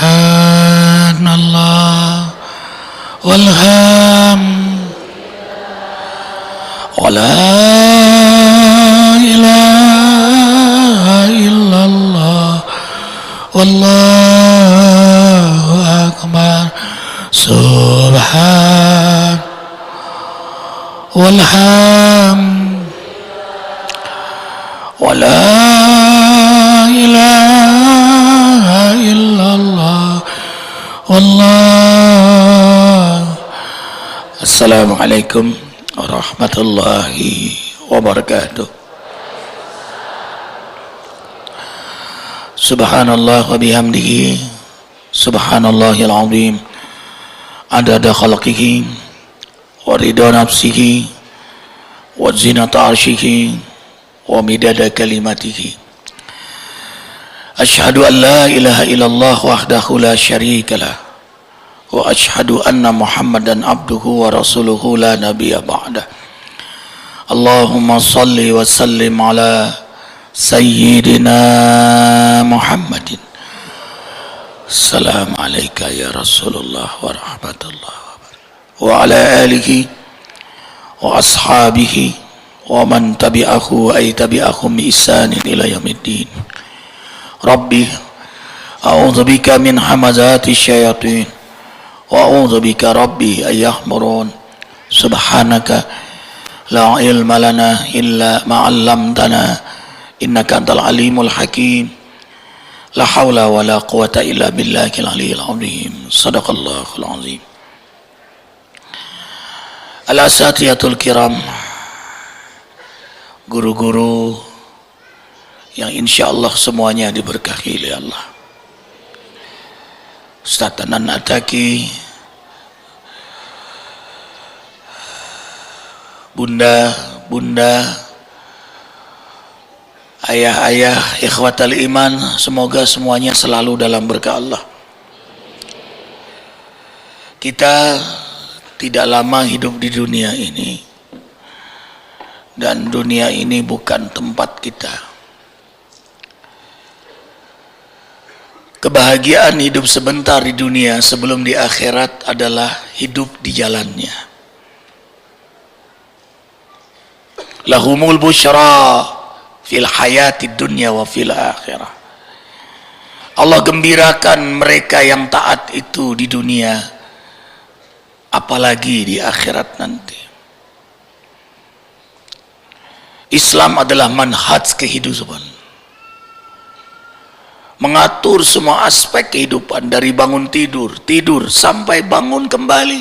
Subhanallah walhamdulillah wala ilaha illallah wallahu akbar. Subhan walhamdulillah wala ilaha illallah wallah. Assalamualaikum warahmatullahi wabarakatuh. Subhanallah wa bihamdihi subhanallahil azim adada khalqihi wa ridha nafsihi wa zinata arsyihi wa midada kalimatihi. Asyhadu an la ilaha illallah wahdahu la syarika lah wa asyhadu anna Muhammadan abduhu wa rasuluhu la nabiyya ba'dah. Allahumma salli wa sallim ala sayyidina Muhammadin. Assalamu alayka ya Rasulullah wa rahmatullah wa ala alihi wa ashabihi wa man tabi'ahu ay tabi'ahum bi ihsanin ila yaumiddin. Rabbi a'udzu bika min hamazati syayatin wa a'udzu bika rabbi ay yahmurun. Subhanaka la ilma lana illa ma 'allamtana innaka antal alimul hakim. La haula wa la quwata illa billahil aliyil azim. Sadaqallahul azim. Al-asatiyatul kiram, guru-guru yang insyaallah semuanya diberkahi oleh Allah. Ustaz Tanan Ataki, bunda-bunda, ayah-ayah, ikhwatal iman, semoga semuanya selalu dalam berkah Allah. Kita tidak lama hidup di dunia ini, dan dunia ini bukan tempat kita. Kebahagiaan hidup sebentar di dunia sebelum di akhirat adalah hidup di jalannya. Lahumul busyra fil hayati dunya wa fil akhirah. Allah gembirakan mereka yang taat itu di dunia, apalagi di akhirat nanti. Islam adalah manhaj kehidupan, mengatur semua aspek kehidupan dari bangun tidur sampai bangun kembali,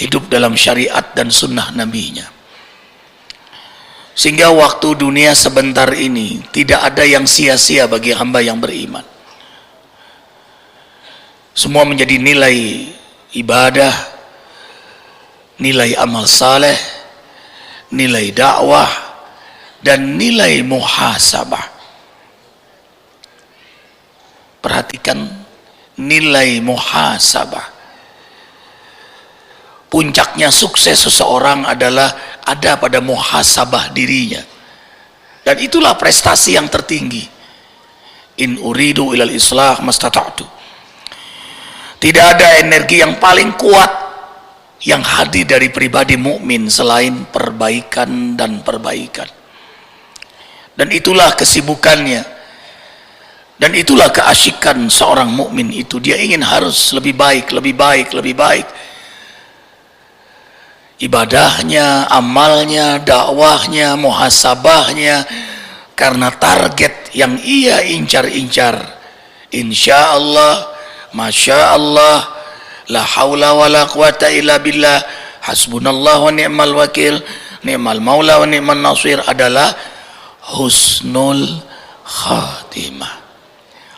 hidup dalam syariat dan sunnah nabinya. Sehingga waktu dunia sebentar ini tidak ada yang sia-sia bagi hamba yang beriman. Semua menjadi nilai ibadah, nilai amal saleh, nilai dakwah, dan nilai muhasabah. Perhatikan nilai muhasabah. Puncaknya sukses seseorang adalah ada pada muhasabah dirinya, dan itulah prestasi yang tertinggi. In uridu ilal islah mastata'tu. Tidak ada energi yang paling kuat yang hadir dari pribadi mukmin selain perbaikan dan perbaikan. Dan itulah kesibukannya, dan itulah keasyikan seorang mukmin itu. Dia ingin harus lebih baik, lebih baik, lebih baik. Ibadahnya, amalnya, dakwahnya, muhasabahnya, karena target yang ia incar-incar. Insya Allah, masya Allah, la haula wa la quwata illa billah, hasbunallah wa ni'mal wakil, ni'mal maula wa ni'mal nasir, adalah husnul khatimah.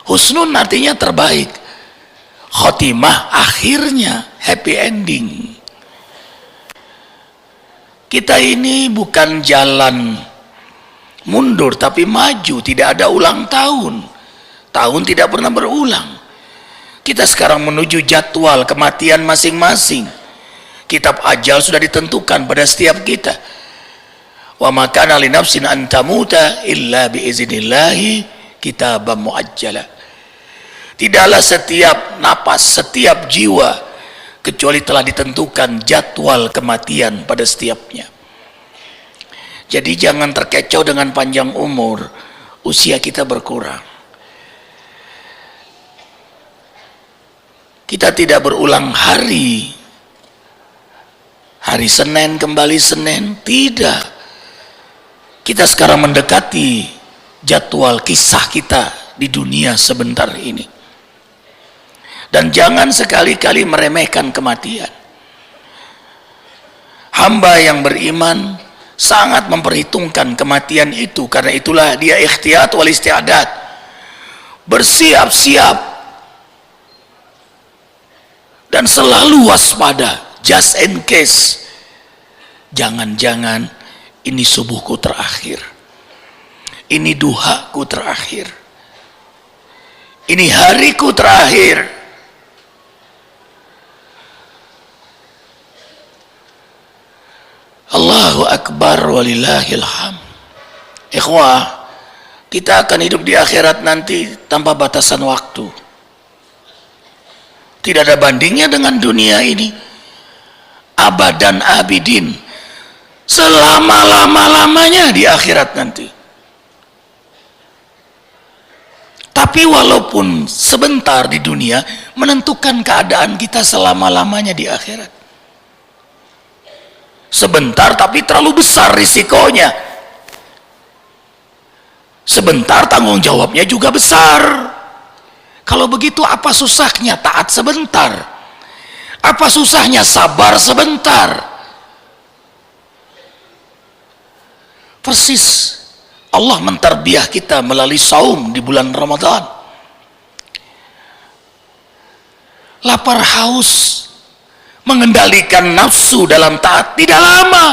Husnul artinya terbaik, khatimah akhirnya happy ending. Kita ini bukan jalan mundur tapi maju, tidak ada ulang tahun. Tahun tidak pernah berulang. Kita sekarang menuju jadwal kematian masing-masing. Kitab ajal sudah ditentukan pada setiap kita. Wa ma kana li nafsin an tamuta illa bi iznillahi kitaban muajjala. Tidaklah setiap napas, setiap jiwa, kecuali telah ditentukan jadwal kematian pada setiapnya. Jadi jangan terkecoh dengan panjang umur, usia kita berkurang. Kita tidak berulang hari Senin kembali Senin, tidak. Kita sekarang mendekati jadwal kisah kita di dunia sebentar ini. Dan jangan sekali-kali meremehkan kematian. Hamba yang beriman sangat memperhitungkan kematian itu, karena itulah dia ikhtiyat wal isti'adat, bersiap-siap dan selalu waspada, just in case. Jangan-jangan ini subuhku terakhir, ini duhaku terakhir, ini hariku terakhir. Allahu Akbar walillahil hamd. Ikhwah, kita akan hidup di akhirat nanti tanpa batasan waktu. Tidak ada bandingnya dengan dunia ini. Abadan abidin, selama-lama-lamanya di akhirat nanti. Tapi walaupun sebentar di dunia, menentukan keadaan kita selama-lamanya di akhirat. Sebentar tapi terlalu besar risikonya. Sebentar tanggung jawabnya juga besar. Kalau begitu apa susahnya taat sebentar? Apa susahnya sabar sebentar? Persis Allah mentarbiah kita melalui saum di bulan Ramadan. Lapar haus, mengendalikan nafsu dalam taat tidak lama.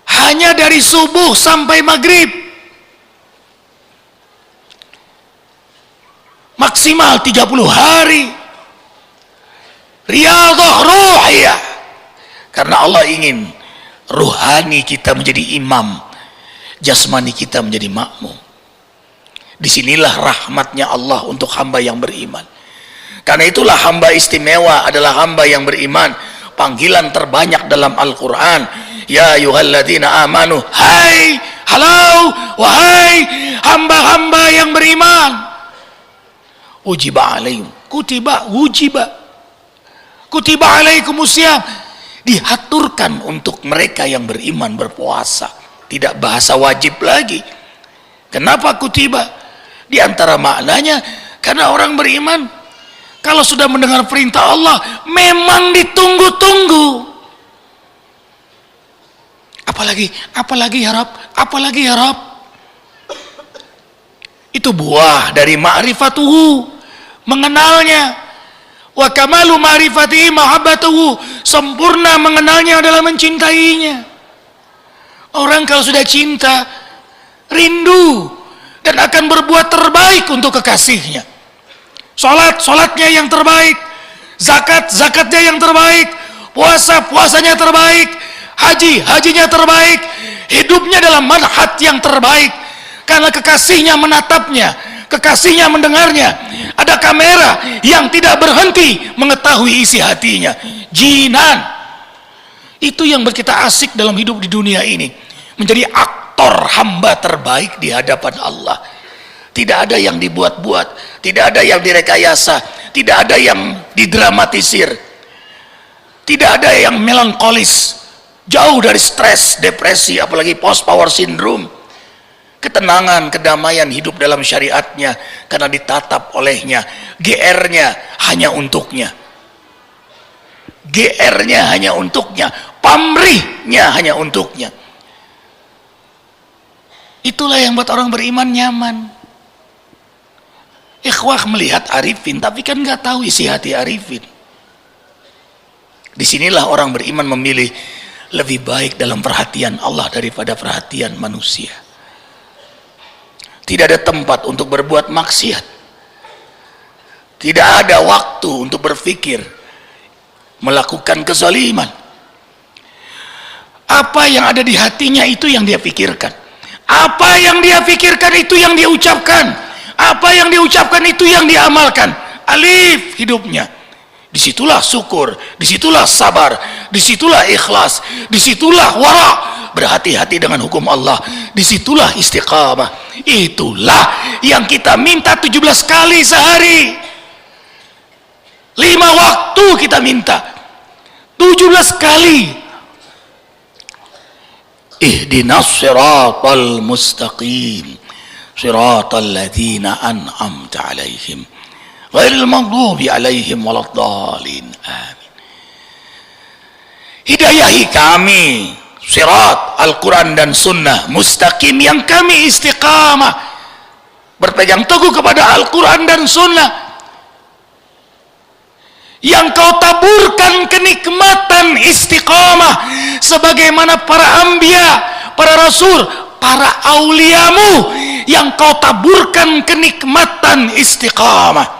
Hanya dari subuh sampai maghrib. Maksimal 30 hari. Riyadhah ruhiyah. Karena Allah ingin ruhani kita menjadi imam, jasmani kita menjadi makmum. Disinilah rahmatnya Allah untuk hamba yang beriman. Karena itulah hamba istimewa adalah hamba yang beriman. Panggilan terbanyak dalam Al-Quran, ya ayyuhalladzina amanu, hai, halau, wahai hamba-hamba yang beriman. Ujiba alaihim, kutiba, wujiba, kutiba alaikumusiyam, diaturkan untuk mereka yang beriman berpuasa. Tidak bahasa wajib lagi. Kenapa kutiba? Di antara maknanya, karena orang beriman kalau sudah mendengar perintah Allah memang ditunggu-tunggu. Apalagi ya Rabb, apalagi ya Rabb. Itu buah dari ma'rifatuhu, mengenalnya. Wa kamalu ma'rifatihi mahabbatuhu, sempurna mengenalnya adalah mencintainya. Orang kalau sudah cinta, rindu dan akan berbuat terbaik untuk kekasihnya. Salatnya yang terbaik, zakatnya yang terbaik, puasanya terbaik, hajinya terbaik, hidupnya dalam manhaj yang terbaik. Karena kekasihnya menatapnya, kekasihnya mendengarnya. Ada kamera yang tidak berhenti mengetahui isi hatinya. Jinan. Itu yang kita asik dalam hidup di dunia ini. Menjadi aktor hamba terbaik di hadapan Allah. Tidak ada yang dibuat-buat, tidak ada yang direkayasa, tidak ada yang didramatisir, tidak ada yang melankolis, jauh dari stres, depresi, apalagi post power syndrome. Ketenangan, kedamaian hidup dalam syariatnya karena ditatap olehnya. GR-nya hanya untuknya, GR-nya hanya untuknya, pamrihnya hanya untuknya. Itulah yang buat orang beriman nyaman. Ikhwah melihat Arifin tapi kan nggak tahu isi hati Arifin. Disinilah orang beriman memilih lebih baik dalam perhatian Allah daripada perhatian manusia. Tidak ada tempat untuk berbuat maksiat. Tidak ada waktu untuk berpikir melakukan kezaliman. Apa yang ada di hatinya itu yang dia pikirkan. Apa yang dia pikirkan itu yang dia ucapkan. Apa yang diucapkan itu yang diamalkan. Alif hidupnya. Disitulah syukur, disitulah sabar, disitulah ikhlas, disitulah wara, berhati-hati dengan hukum Allah, disitulah istiqamah. Itulah yang kita minta 17 kali sehari. 5 waktu kita minta 17 kali. Ihdinas siratal mustaqim, siratal ladzina an'amta 'alaihim ghairil maghdubi 'alaihim waladdallin. Amin. Hidayahi kami sirat Al-Quran dan Sunnah mustaqim, yang kami istiqamah berpegang teguh kepada Al-Quran dan Sunnah, yang kau taburkan kenikmatan istiqamah sebagaimana para anbiya, para rasul, para auliamu, yang kau taburkan kenikmatan istiqamah.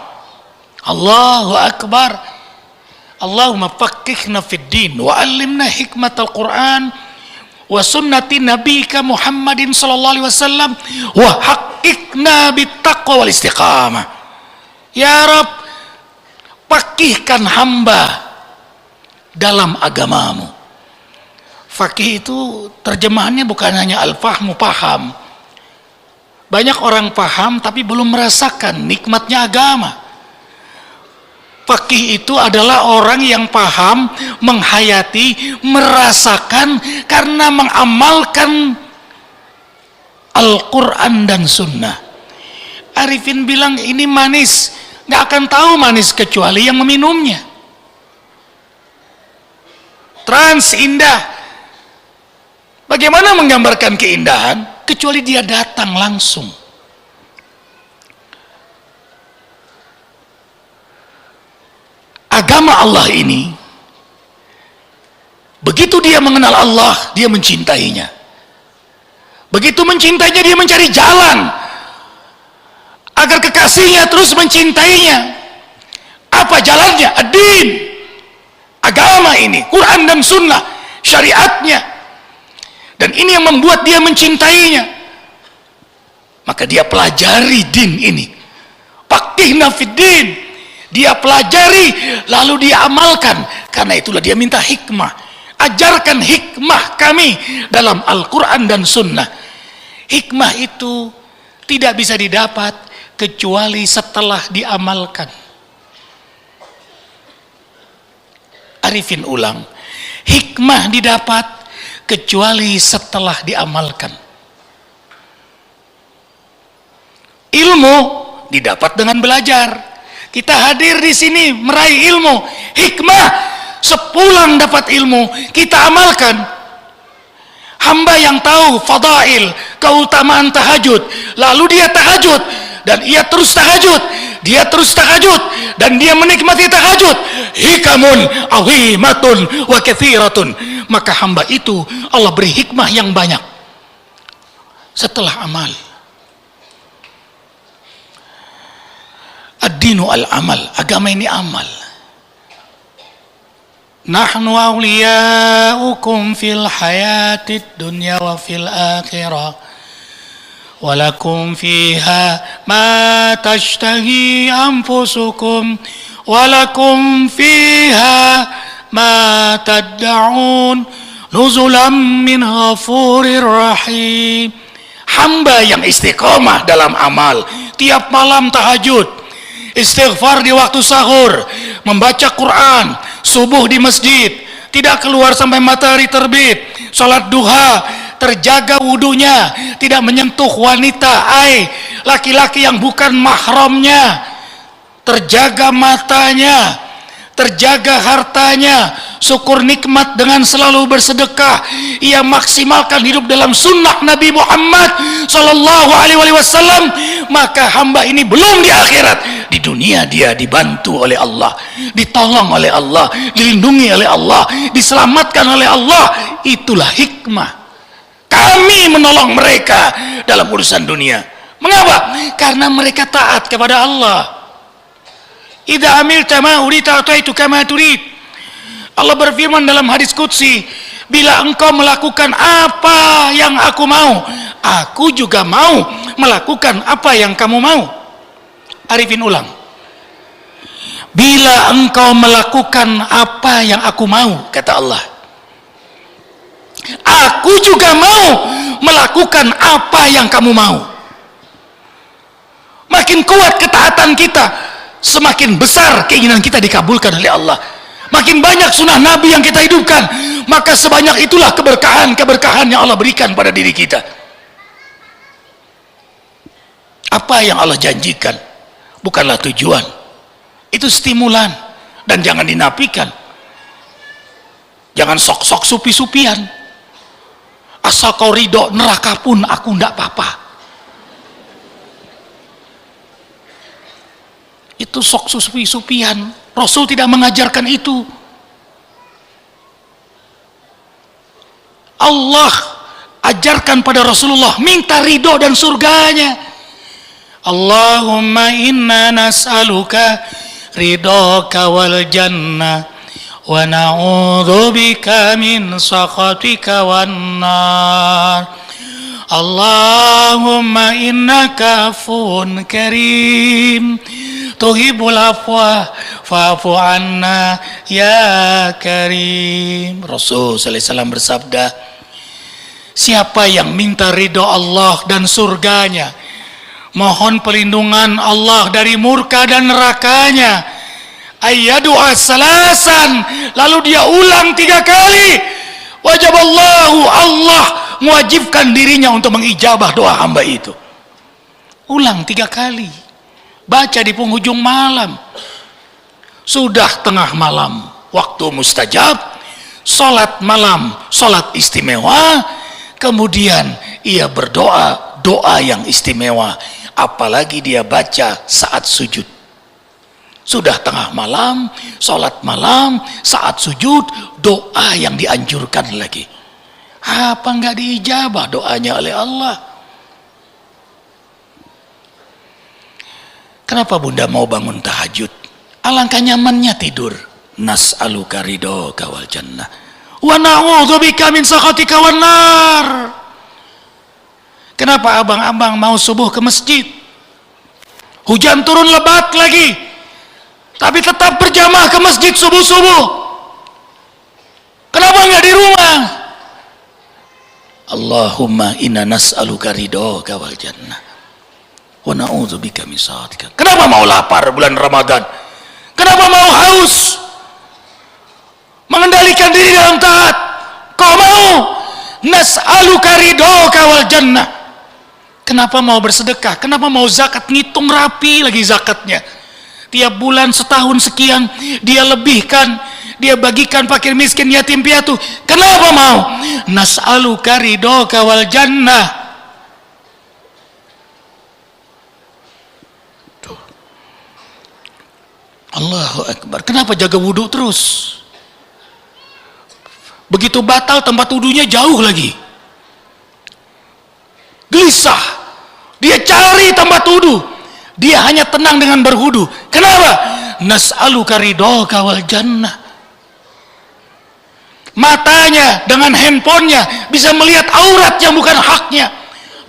Allahu Akbar. Allahumma faqqihna fid din wa 'allimna hikmatal Qur'an wa sunnati nabiyika Muhammadin sallallahu alaihi wasallam wa haqqiqna bittaqwa wal istiqamah. Ya Rabb, fakihkan hamba dalam agamamu. Fakih itu terjemahannya bukan hanya al-fahmu, paham. Banyak orang paham tapi belum merasakan nikmatnya agama. Fakih itu adalah orang yang paham, menghayati, merasakan karena mengamalkan Al-Quran dan Sunnah. Arifin bilang ini manis, nggak akan tahu manis kecuali yang meminumnya. Trans indah, bagaimana menggambarkan keindahan kecuali dia datang langsung. Agama Allah ini, begitu dia mengenal Allah, dia mencintainya. Begitu mencintainya, dia mencari jalan agar kekasihnya terus mencintainya. Apa jalannya? Ad-din, agama ini, Quran dan Sunnah, syariatnya. Dan ini yang membuat dia mencintainya. Maka dia pelajari din ini. Faqihna fid din. Dia pelajari, lalu dia amalkan. Karena itulah dia minta hikmah. Ajarkan hikmah kami dalam Al-Quran dan Sunnah. Hikmah itu tidak bisa didapat kecuali setelah diamalkan. Arifin ulang, hikmah didapat kecuali setelah diamalkan. Ilmu didapat dengan belajar. Kita hadir di sini meraih ilmu, hikmah sepulang dapat ilmu kita amalkan. Hamba yang tahu fadail, keutamaan tahajud, lalu dia tahajud dan ia terus tahajud, dia terus tahajud dan dia menikmati tahajud, hikamun azimatun wa katsiratun, maka hamba itu Allah beri hikmah yang banyak setelah amal. Ad-dinu al-amal, agama ini amal. Nahnu awliyaukum fil hayatid dunya wa fil akhirah walakum fiha ma tashtahi anfusukum walakum fiha ma tad'un nuzulam min ghafurir rahim. Hamba yang istiqomah dalam amal, tiap malam tahajud, istighfar di waktu sahur, membaca Quran, subuh di masjid, tidak keluar sampai matahari terbit, sholat duha, terjaga wudunya, tidak menyentuh wanita, laki-laki yang bukan mahramnya, terjaga matanya, terjaga hartanya, syukur nikmat dengan selalu bersedekah, ia maksimalkan hidup dalam sunnah Nabi Muhammad sallallahu alaihi wasallam, maka hamba ini belum di akhirat, di dunia dia dibantu oleh Allah, ditolong oleh Allah, dilindungi oleh Allah, diselamatkan oleh Allah. Itulah hikmah kami menolong mereka dalam urusan dunia. Mengapa? Karena mereka taat kepada Allah. Idza amilta ma urita ataitu kama turid. Allah berfirman dalam hadis qudsi, bila engkau melakukan apa yang aku mau, aku juga mau melakukan apa yang kamu mau. Arifin ulang. Bila engkau melakukan apa yang aku mau, kata Allah, aku juga mau melakukan apa yang kamu mau. Makin kuat ketaatan kita, semakin besar keinginan kita dikabulkan oleh Allah. Makin banyak sunnah Nabi yang kita hidupkan, maka sebanyak itulah keberkahan yang Allah berikan pada diri kita. Apa yang Allah janjikan bukanlah tujuan, itu stimulan, dan jangan dinafikan. Jangan sok-sok supi-supian. Asal kau ridho neraka pun aku ndak apa-apa. Itu sok supi-supian. Rasul tidak mengajarkan itu. Allah ajarkan pada Rasulullah minta ridho dan surganya. Allahumma inna nas'aluka ridhaka wal jannah wa na'udzubika min sakhatika wan nar. Allahumma innaka afuwun karim tuhibbul afwa fa'fu anna ya karim. Rasul sallallahu alaihi wasallam bersabda, siapa yang minta ridho Allah dan surganya, mohon perlindungan Allah dari murka dan nerakanya, ayyadu'a salasan, lalu dia ulang 3 kali, wajaballahu, Allah mewajibkan dirinya untuk mengijabah doa hamba itu. Ulang 3 kali, baca di penghujung malam. Sudah tengah malam, waktu mustajab, salat malam, salat istimewa, kemudian ia berdoa, doa yang istimewa, apalagi dia baca saat sujud. Sudah tengah malam, salat malam, saat sujud, doa yang dianjurkan lagi. Apa enggak diijabah doanya oleh Allah? Kenapa bunda mau bangun tahajud? Alangkah nyamannya tidur. Nas'aluka ridhoka wal jannah wa na'udzubika min sakhatika wan nar. Kenapa abang-abang mau subuh ke masjid? Hujan turun lebat lagi, tapi tetap berjamaah ke masjid subuh-subuh. Kenapa enggak di rumah? Allahumma inna nas'aluka ridhoka wal jannah wa na'udzubika min sakhatika. Kenapa mau lapar bulan Ramadan? Kenapa mau haus? Mengendalikan diri dalam taat. Kau mau nas'aluka ridhoka wal jannah. Kenapa mau bersedekah? Kenapa mau zakat? Ngitung rapi lagi zakatnya. Tiap bulan setahun sekian dia lebihkan, dia bagikan fakir miskin yatim piatu. Kenapa mau? Nas'aluka ridhoka wal jannah. Allahu Akbar. Kenapa jaga wudhu terus? Begitu batal tempat wudhunya jauh lagi. Gelisah. Dia cari tempat wudhu. Dia hanya tenang dengan berwudhu. Kenapa? Nas'aluka ridhoka wal jannah. Matanya dengan handphonenya bisa melihat aurat yang bukan haknya.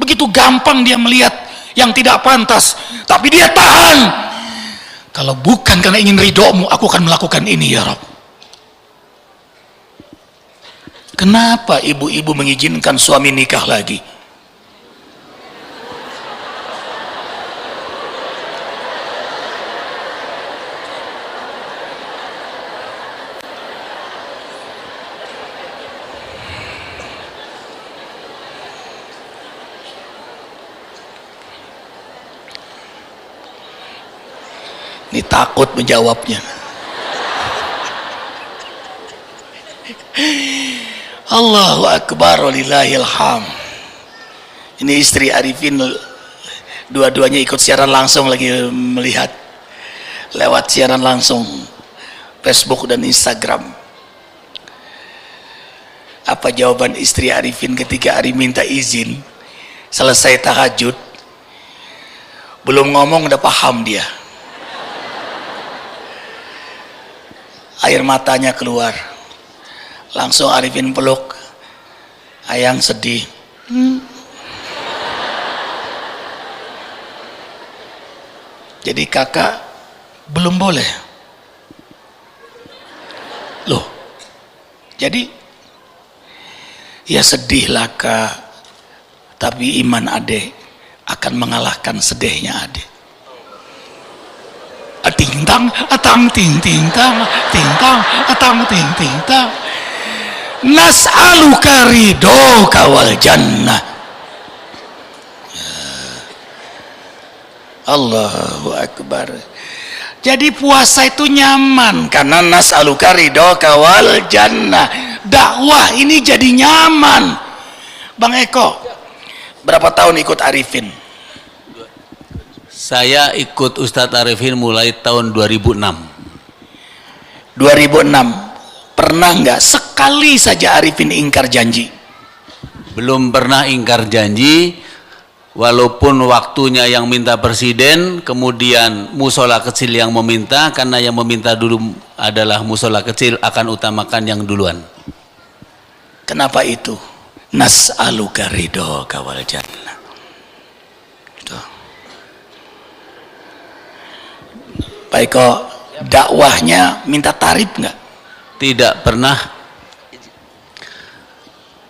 Begitu gampang dia melihat yang tidak pantas. Tapi dia tahan. Kalau bukan karena ingin ridhomu, aku akan melakukan ini ya Rabb. Kenapa ibu-ibu mengizinkan suami nikah lagi? Ini takut menjawabnya. Allahu Akbar walillahil hamd. Ini istri Arifin, dua-duanya ikut siaran langsung, lagi melihat lewat siaran langsung Facebook dan Instagram. Apa jawaban istri Arifin ketika Ari minta izin selesai tahajud? Belum ngomong udah paham dia. Air matanya keluar. Langsung Arifin peluk. Ayang sedih. Jadi kakak belum boleh. Loh, jadi ya sedihlah kak, tapi iman adek akan mengalahkan sedihnya adek. Ting tang, atang ting ting tang, ting tang, atang ting ting tang. Nas'aluka ridhoka wal jannah. Allahu Akbar. Jadi puasa itu nyaman karena nas'aluka ridhoka wal jannah. Dakwah ini jadi nyaman. Bang Eko, berapa tahun ikut Arifin? Saya ikut Ustadz Arifin mulai tahun 2006. 2006. Pernah nggak sekali saja Arifin ingkar janji? Belum pernah ingkar janji, walaupun waktunya yang minta presiden, kemudian musola kecil yang meminta, karena yang meminta dulu adalah musola kecil, akan utamakan yang duluan. Kenapa itu? Nas'aluka ridhoka wal jannah. Pak Eko, dakwahnya minta tarif nggak? Tidak pernah.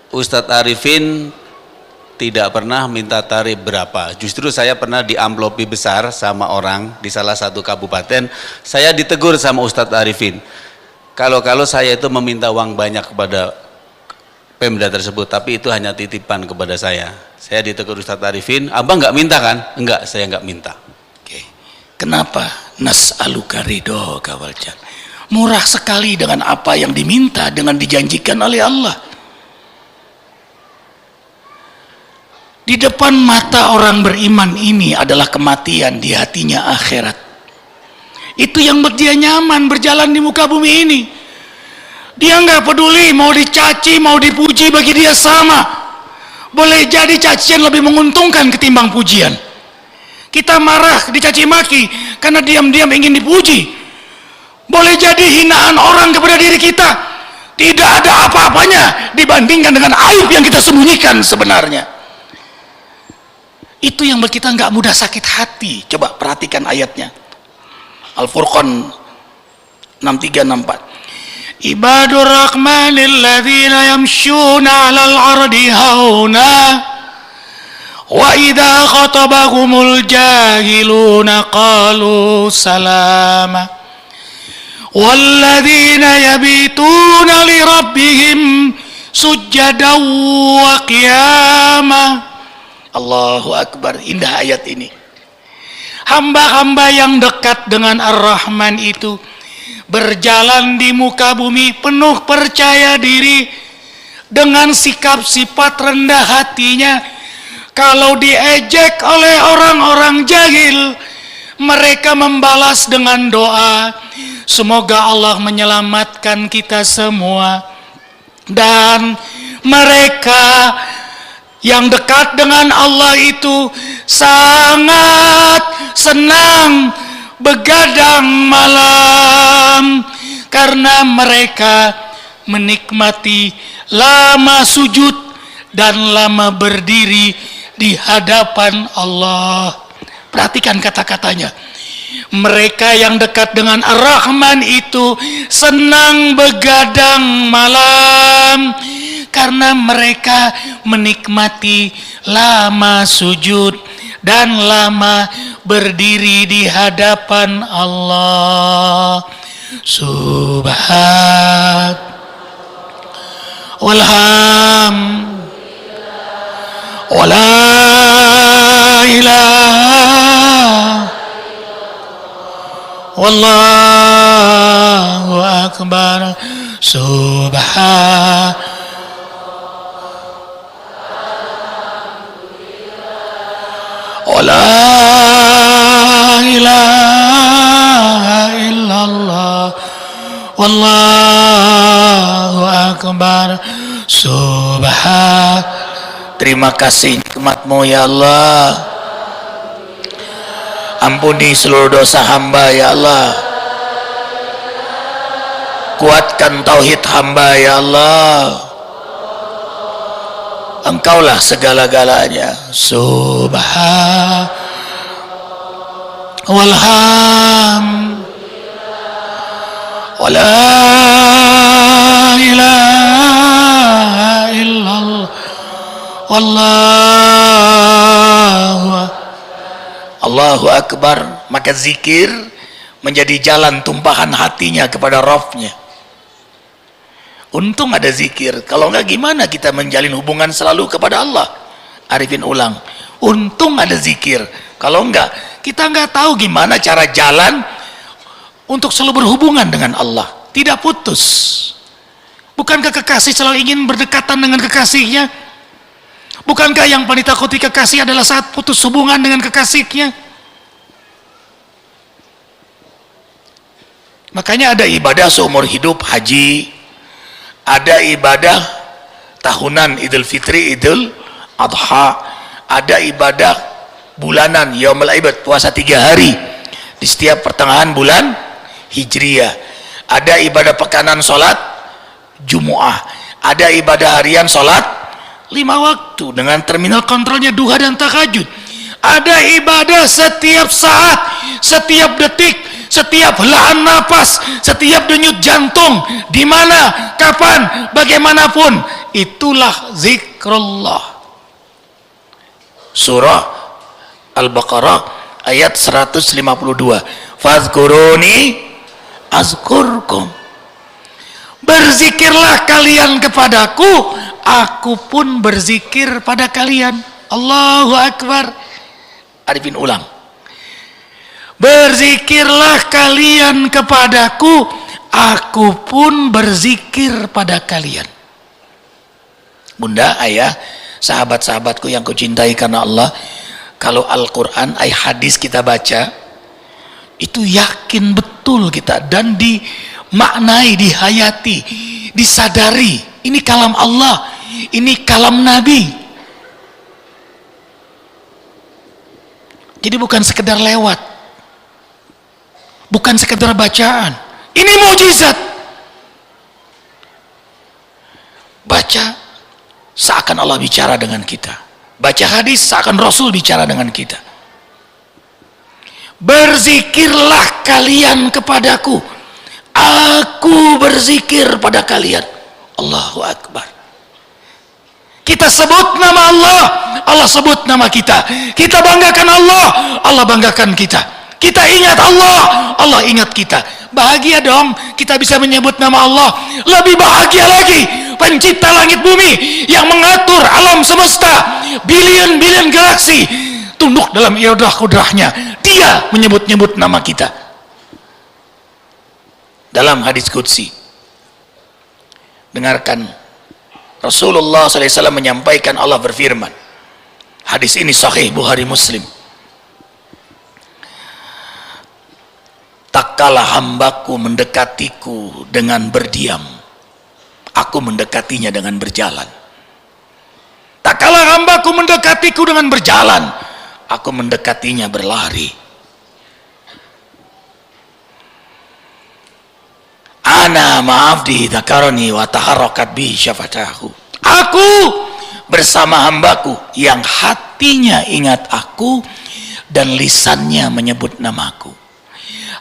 Ustadz Arifin tidak pernah minta tarif berapa. Justru saya pernah diamplopi besar sama orang di salah satu kabupaten. Saya ditegur sama Ustadz Arifin. Kalau saya itu meminta uang banyak kepada Pemda tersebut, tapi itu hanya titipan kepada saya. Saya ditegur Ustadz Arifin, abang nggak minta kan? Enggak, saya nggak minta. Oke. Kenapa? Nas'aluka ridhoka wal jannah. Murah sekali dengan apa yang diminta, dengan dijanjikan oleh Allah. Di depan mata orang beriman ini adalah kematian, di hatinya akhirat. Itu yang buat dia nyaman berjalan di muka bumi ini. Dia nggak peduli mau dicaci, mau dipuji, bagi dia sama. Boleh jadi cacian lebih menguntungkan ketimbang pujian. Kita marah, dicaci maki karena diam-diam ingin dipuji. Boleh jadi hinaan orang kepada diri kita tidak ada apa-apanya dibandingkan dengan aib yang kita sembunyikan sebenarnya. Itu yang buat kita nggak mudah sakit hati. Coba perhatikan ayatnya. Al-Furqan 63-64. Ibadur rahmanil ladzina yamshuna 'alal ardi hauna wa idza khatabahumul jahiluna qalu salama walladzina yabituna li rabbihim sujjadan wa qiyama. Allahu Akbar, indah ayat ini. Hamba-hamba yang dekat dengan Ar-Rahman itu berjalan di muka bumi penuh percaya diri dengan sikap sifat rendah hatinya. Kalau diejek oleh orang-orang jahil, mereka membalas dengan doa, semoga Allah menyelamatkan kita semua. Dan mereka yang dekat dengan Allah itu sangat senang begadang malam karena mereka menikmati lama sujud dan lama berdiri di hadapan Allah. Perhatikan kata-katanya. Mereka yang dekat dengan Ar-Rahman itu senang begadang malam karena mereka menikmati lama sujud dan lama berdiri di hadapan Allah. Subhan walham wala ilaha wallahu akbar. Subhan wala ilaha illallah wallahu akbar. Subhan. Terima kasih nikmat-Mu ya Allah. Ampuni seluruh dosa hamba ya Allah. Kuatkan tauhid hamba ya Allah. Engkaulah segala-galanya. Subhan. walham wala ilaha illallah Allahu akbar. Maka zikir menjadi jalan tumpahan hatinya kepada Rabb-nya. Untung ada zikir, kalau enggak gimana kita menjalin hubungan selalu kepada Allah? Arifin ulang, untung ada zikir, kalau enggak kita enggak tahu gimana cara jalan untuk selalu berhubungan dengan Allah, tidak putus. Bukankah kekasih selalu ingin berdekatan dengan kekasihnya? Bukankah yang paling ditakuti kekasih adalah saat putus hubungan dengan kekasihnya? Makanya ada ibadah seumur hidup haji, ada ibadah tahunan Idul Fitri, Idul Adha, ada ibadah bulanan Yaumul Aid, puasa 3 hari di setiap pertengahan bulan Hijriyah, ada ibadah pekanan sholat Jumu'ah, ada ibadah harian sholat 5 waktu dengan terminal kontrolnya duha dan tahajud, ada ibadah setiap saat, setiap detik, setiap helaan napas, setiap denyut jantung, di mana, kapan, bagaimanapun, itulah zikrullah. Surah Al-Baqarah ayat 152. Fazkuruni azkurkum. Berzikirlah kalian kepadaku, aku pun berzikir pada kalian. Allahu akbar. Arifin ulang. Berzikirlah kalian kepadaku, aku pun berzikir pada kalian. Bunda, ayah, sahabat-sahabatku yang kucintai karena Allah, kalau Al-Quran, hadis kita baca, itu yakin betul kita dan dimaknai, dihayati, disadari. Ini kalam Allah, ini kalam Nabi. Jadi bukan sekedar lewat, bukan sekedar bacaan, ini mukjizat. Baca seakan Allah bicara dengan kita, baca hadis seakan Rasul bicara dengan kita. Berzikirlah kalian kepadaku, aku berzikir pada kalian. Allahu akbar. Kita sebut nama Allah, Allah sebut nama kita. Kita banggakan Allah, Allah banggakan kita. Kita ingat Allah, Allah ingat kita. Bahagia dong kita bisa menyebut nama Allah. Lebih bahagia lagi pencipta langit bumi yang mengatur alam semesta, bilion-bilion galaksi tunduk dalam iradah kudrahnya. Dia menyebut-nyebut nama kita. Dalam hadis qudsi, dengarkan, Rasulullah SAW menyampaikan, Allah berfirman, hadis ini sahih Bukhari Muslim, tak kalah hambaku mendekatiku dengan berdiam, aku mendekatinya dengan berjalan. Tak kalah hambaku mendekatiku dengan berjalan, aku mendekatinya berlari. Ana ma'abdi dzakarani wa taharrakat bi syafatahu. Aku bersama hambaku yang hatinya ingat aku dan lisannya menyebut namaku.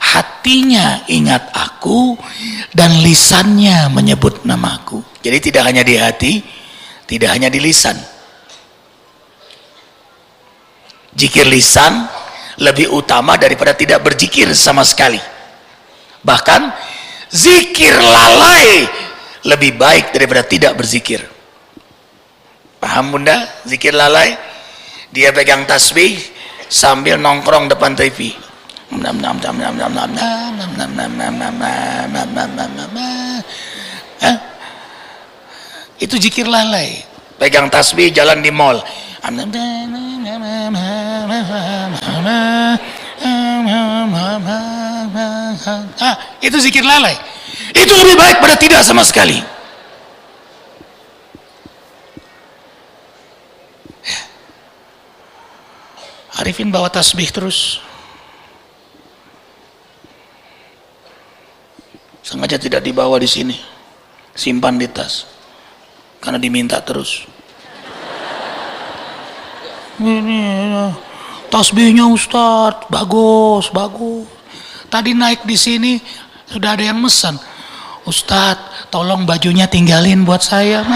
Hatinya ingat aku dan lisannya menyebut namaku. Jadi tidak hanya di hati, tidak hanya di lisan. Zikir lisan lebih utama daripada tidak berzikir sama sekali. Bahkan zikir lalai lebih baik daripada tidak berzikir. Paham bunda? Zikir lalai, dia pegang tasbih sambil nongkrong depan TV. Itu zikir lalai. Pegang tasbih jalan di mall. Itu zikir lalai. Itu lebih baik pada tidak sama sekali. Arifin bawa tasbih terus, sengaja tidak dibawa di sini, simpan di tas karena diminta terus. Tasbihnya Ustadz, bagus. Tadi naik di sini sudah ada yang mesen. Ustadz, tolong bajunya tinggalin buat saya.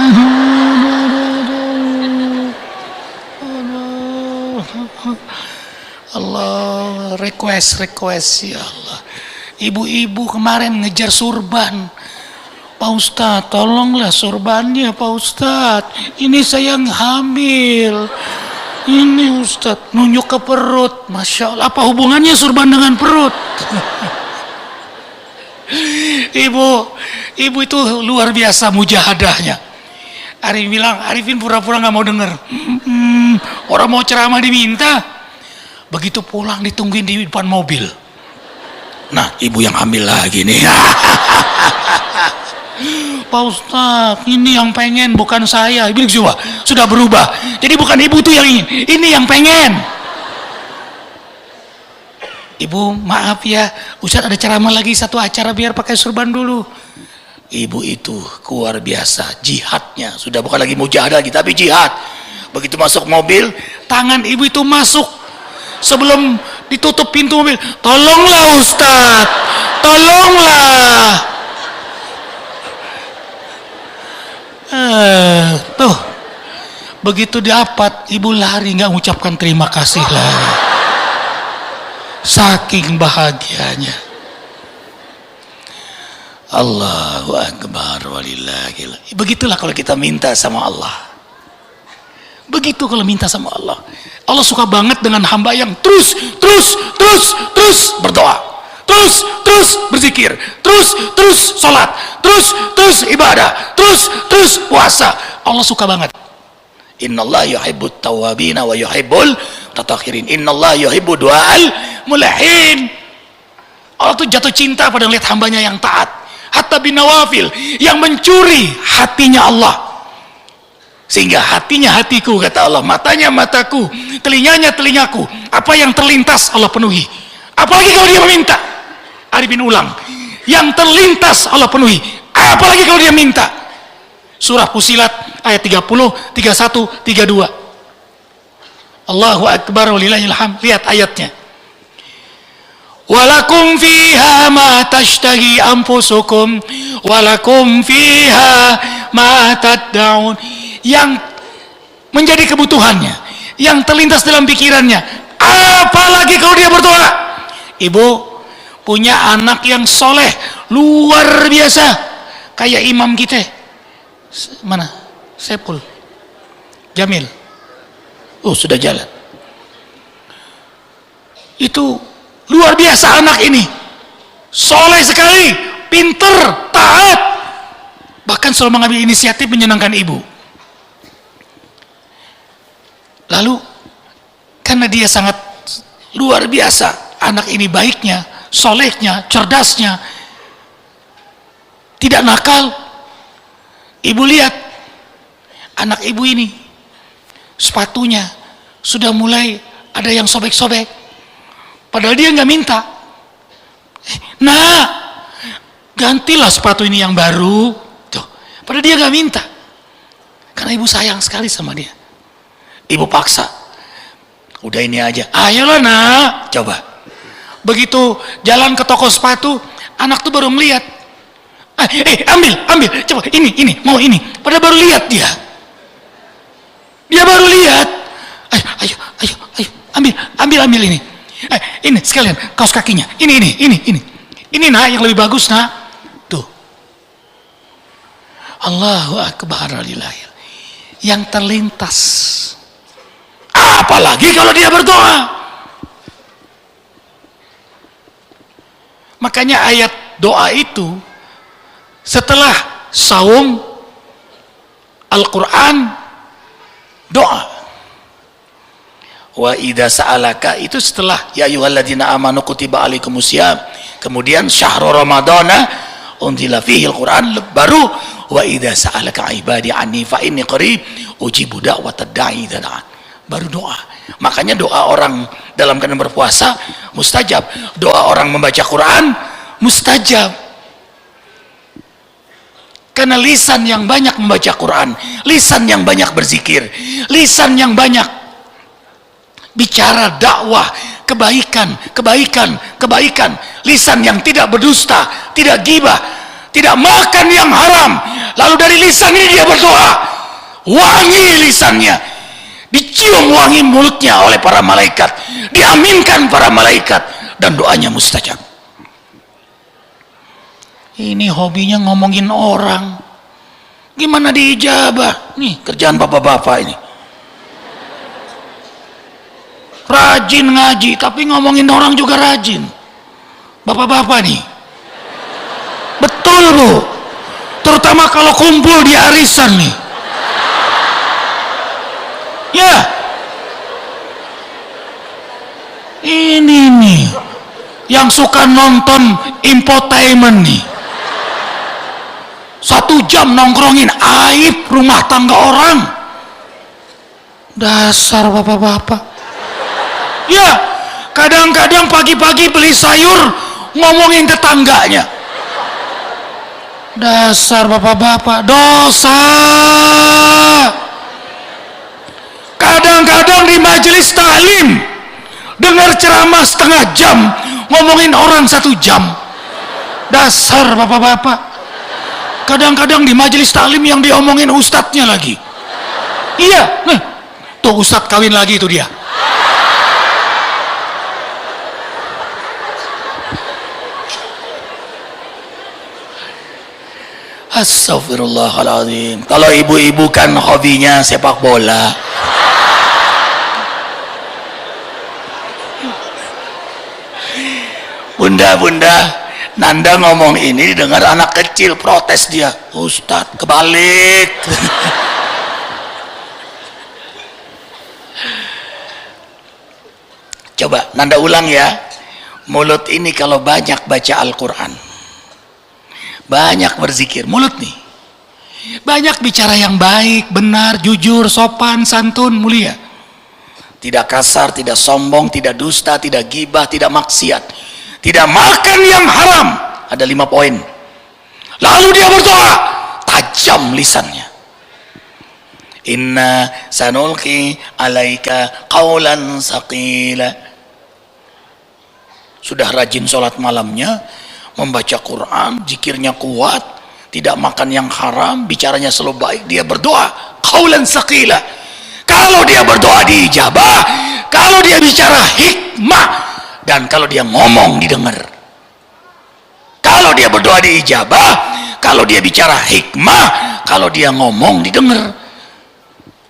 Allah, request ya Allah. Ibu-ibu kemarin ngejar surban. Pak Ustadz, tolonglah surbannya Pak Ustadz. Ini saya hamil. Ini Ustadz, nunjuk ke perut. Masya Allah, apa hubungannya surban dengan perut? Ibu itu luar biasa mujahadahnya. Arifin pura-pura gak mau denger. Orang mau ceramah diminta. Begitu pulang ditungguin di depan mobil. Nah, ibu yang hamil lagi nih. Pak Ustadz, ini yang pengen bukan saya. Ibu coba, sudah berubah. Jadi bukan ibu tuh yang ingin, ini yang pengen. Ibu maaf ya, Ustadz ada ceramah lagi satu acara, biar pakai surban dulu. Ibu itu luar biasa jihadnya, sudah bukan lagi mujahadah lagi, tapi jihad. Begitu masuk mobil, tangan ibu itu masuk sebelum ditutup pintu mobil. Tolonglah Ustadz, tolonglah. Tuh, begitu dapat, ibu lari nggak mengucapkan terima kasih lagi. Saking bahagianya. Allahu Akbar walillahil. Begitulah kalau kita minta sama Allah. Begitu kalau minta sama Allah. Allah suka banget dengan hamba yang terus berdoa. Terus berzikir, terus sholat, terus ibadah, terus puasa. Allah suka banget. Innallaha yuhibbut tawwabin wa yuhibbul mutatahhirin. Innallaha yuhibbu du'al mulahin. Allah tuh jatuh cinta pada melihat hambanya yang taat. Hatta binawafil, yang mencuri hatinya Allah. Sehingga hatinya hatiku, kata Allah, matanya mataku, telinganya telingaku. Apa yang terlintas Allah penuhi. Apalagi kalau dia meminta. Arifin ulang, yang terlintas Allah penuhi, apalagi kalau dia minta. Surah Fusilat ayat 30, 31, 32. Allahu Akbar walillahil hamd. Lihat ayatnya. Walakum fiha ma tashtahi anfusukum walakum fiha ma tad'un. Yang menjadi kebutuhannya, yang terlintas dalam pikirannya, apalagi kalau dia berdoa. Ibu punya anak yang soleh luar biasa, kayak imam kita. Mana? Sepul Jamil. Oh, sudah jalan. Itu luar biasa anak ini, soleh sekali, pinter, taat, bahkan selalu mengambil inisiatif menyenangkan ibu. Lalu karena dia sangat luar biasa, anak ini baiknya, solehnya, cerdasnya, tidak nakal. Ibu lihat anak ibu ini, sepatunya sudah mulai ada yang sobek-sobek, padahal dia nggak minta. Nah, gantilah sepatu ini yang baru, tuh. Padahal dia nggak minta, karena ibu sayang sekali sama dia. Ibu paksa, udah ini aja, ayolah nak, coba. Begitu jalan ke toko sepatu, anak tuh baru melihat, ambil, coba ini, mau ini. Padahal baru lihat dia baru lihat. Ayo, ambil ini. Ini sekalian kaos kakinya, ini nak yang lebih bagus nak. Tuh, Allahu Akbar walillahil. Yang terlintas. Apalagi kalau dia berdoa. Makanya ayat doa itu setelah saum, Al-Quran, doa. Wa idza sa'alaka itu setelah ya ayyuhalladzina amanu kutiba alaikumusiyam, kemudian syahrul ramadana unzila fihi al-Quran, baru wa idza sa'alaka ibadi anni fa inni qarib ujibu da'watad da'i idza da'an. Baru doa. Makanya doa orang dalam keadaan berpuasa mustajab, doa orang membaca Quran mustajab. Karena lisan yang banyak membaca Quran, lisan yang banyak berzikir, lisan yang banyak bicara dakwah, kebaikan, kebaikan, kebaikan, lisan yang tidak berdusta, tidak ghibah, tidak makan yang haram. Lalu dari lisan ini dia berdoa, wangi lisannya, dicium wangi mulutnya oleh para malaikat, diaminkan para malaikat, dan doanya mustajab. Ini hobinya ngomongin orang, gimana diijabah? Nih kerjaan bapak-bapak ini, rajin ngaji tapi ngomongin orang juga rajin. Bapak-bapak nih, betul Bu, terutama kalau kumpul di arisan nih ya. Ini nih yang suka nonton infotainment nih, 1 jam nongkrongin aib rumah tangga orang. Dasar bapak-bapak ya. Kadang-kadang pagi-pagi beli sayur ngomongin tetangganya. Dasar bapak-bapak, dosa. Kadang-kadang di majelis taklim dengar ceramah setengah jam ngomongin orang 1 jam. Dasar bapak-bapak. Kadang-kadang di majelis taklim yang diomongin ustadznya lagi. Iya, nih tuh ustadz kawin lagi itu dia. Astagfirullahaladzim. Kalau ibu-ibu kan hobinya sepak bola. Bunda-bunda, Nanda ngomong ini dengar anak kecil, protes dia, Ustadz kebalik. Coba Nanda ulang ya, mulut ini kalau banyak baca Al-Quran, banyak berzikir, mulut nih banyak bicara yang baik, benar, jujur, sopan, santun, mulia, tidak kasar, tidak sombong, tidak dusta, tidak ghibah, tidak maksiat, tidak makan yang haram. Ada 5 poin. Lalu dia berdoa, tajam lisannya. Inna sanulqi alaika qawlan saqila. Sudah rajin sholat malamnya, membaca Quran, zikirnya kuat, tidak makan yang haram, bicaranya selalu baik, dia berdoa qawlan saqila. Kalau dia berdoa diijabah, kalau dia bicara hikmah, dan kalau dia ngomong didengar. Kalau dia berdoa diijabah, kalau dia bicara hikmah, kalau dia ngomong didengar.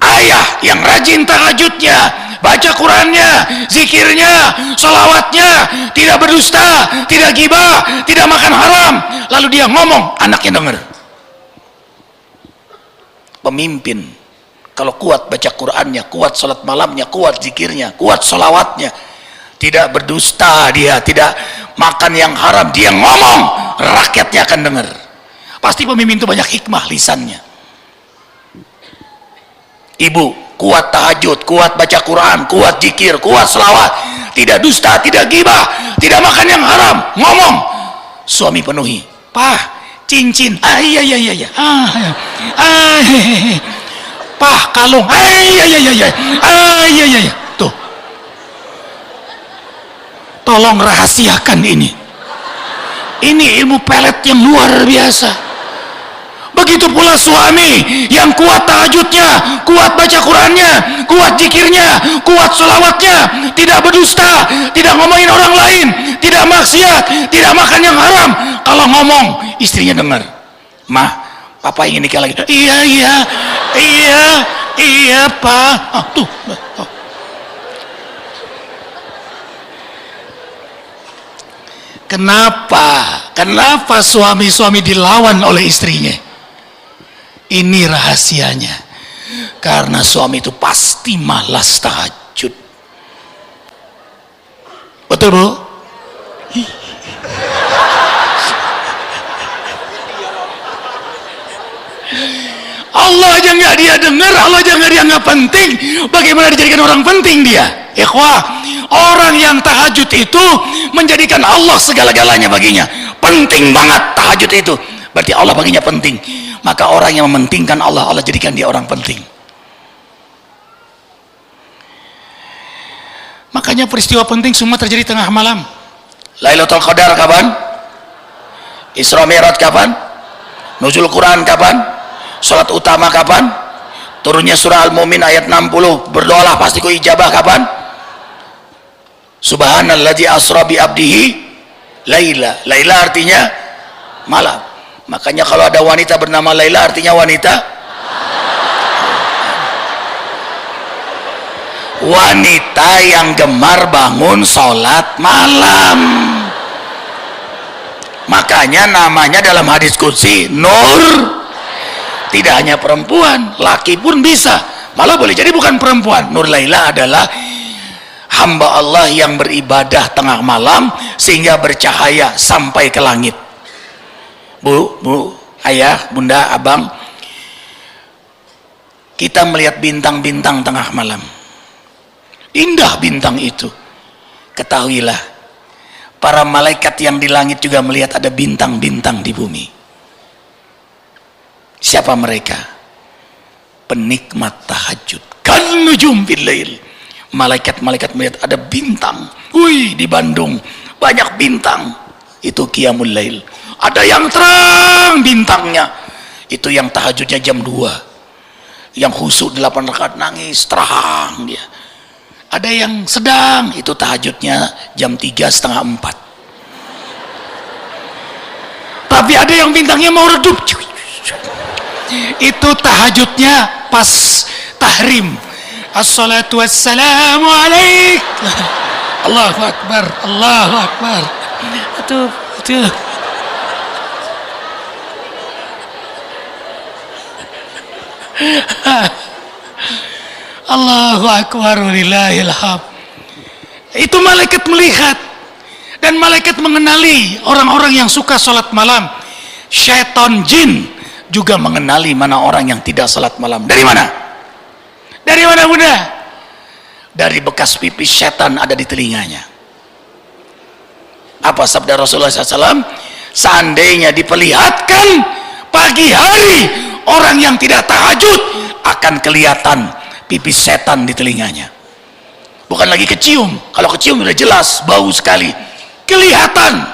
Ayah yang rajin tahajudnya, baca Qurannya, zikirnya, sholawatnya, tidak berdusta, tidak ghibah, tidak makan haram, lalu dia ngomong, anaknya dengar. Pemimpin kalau kuat baca Qurannya, kuat sholat malamnya, kuat zikirnya, kuat sholawatnya, tidak berdusta, dia tidak makan yang haram, dia ngomong, rakyatnya akan dengar. Pasti pemimpin itu banyak hikmah lisannya. Ibu kuat tahajud, kuat baca Quran, kuat zikir, kuat sholawat, tidak dusta, tidak ghibah, tidak makan yang haram, ngomong, suami penuhi, Pah, cincin, iya, Pah, kalung, iya, tuh. Tolong rahasiakan ini. Ini ilmu pelet yang luar biasa. Begitu pula suami yang kuat tahajudnya, kuat baca Qurannya, kuat zikirnya, kuat sholawatnya, tidak berdusta, tidak ngomongin orang lain, tidak maksiat, tidak makan yang haram. Kalau ngomong, istrinya dengar. Mah, papa ingin nikah lagi. Iya, Pak. Tuh. Kenapa suami-suami dilawan oleh istrinya? Ini rahasianya. Karena suami itu pasti malas tahajud. Betul, Bu? Allah aja nggak dia dengar, Allah aja nggak dia nggak penting. Bagaimana dijadikan orang penting dia? Ikhwah, orang yang tahajud itu menjadikan Allah segala-galanya baginya. Penting banget tahajud itu. Berarti Allah baginya penting. Maka orang yang mementingkan Allah, Allah jadikan dia orang penting. Makanya peristiwa penting semua terjadi tengah malam. Lailatul Qadar kapan? Isra Mi'raj kapan? Nuzul Quran kapan? Salat utama kapan? Turunnya surah Al-Mu'min ayat 60, berdoalah pasti ku ijabah kapan? Subhanalladzi asra bi abdihi laila. Laila artinya malam. Makanya kalau ada wanita bernama Laila artinya wanita yang gemar bangun sholat malam. Makanya namanya dalam hadis qudsi Nur. Tidak hanya perempuan, laki pun bisa, malah boleh jadi bukan perempuan. Nur Laila adalah hamba Allah yang beribadah tengah malam sehingga bercahaya sampai ke langit. Bu, ayah, bunda, abang, kita melihat bintang-bintang tengah malam. Indah bintang itu. Ketahuilah, para malaikat yang di langit juga melihat ada bintang-bintang di bumi. Siapa mereka? Penikmat tahajud. Kan nujum fil lail. Malaikat-malaikat melihat ada bintang. Wih, di Bandung banyak bintang. Itu qiyamul lail. Ada yang terang bintangnya. Itu yang tahajudnya jam 2. Yang khusyuk 8 rakaat nangis terang dia. Ada yang sedang, itu tahajudnya jam 3:30, 4. Tapi ada yang bintangnya mau redup. Itu tahajudnya pas tahrim. Assalatu wassalamu alaik. Allahu Akbar, Allahu Akbar. Itu. Allahu Akbar walillahil hamd. Itu malaikat melihat, dan malaikat mengenali orang-orang yang suka sholat malam. Syaitan jin juga mengenali mana orang yang tidak sholat malam. Dari mana? Dari mana bunda? Dari bekas pipis setan ada di telinganya. Apa sabda Rasulullah SAW? Seandainya diperlihatkan pagi hari orang yang tidak tahajud, akan kelihatan pipis setan di telinganya. Bukan lagi kecium. Kalau kecium sudah jelas bau sekali, kelihatan.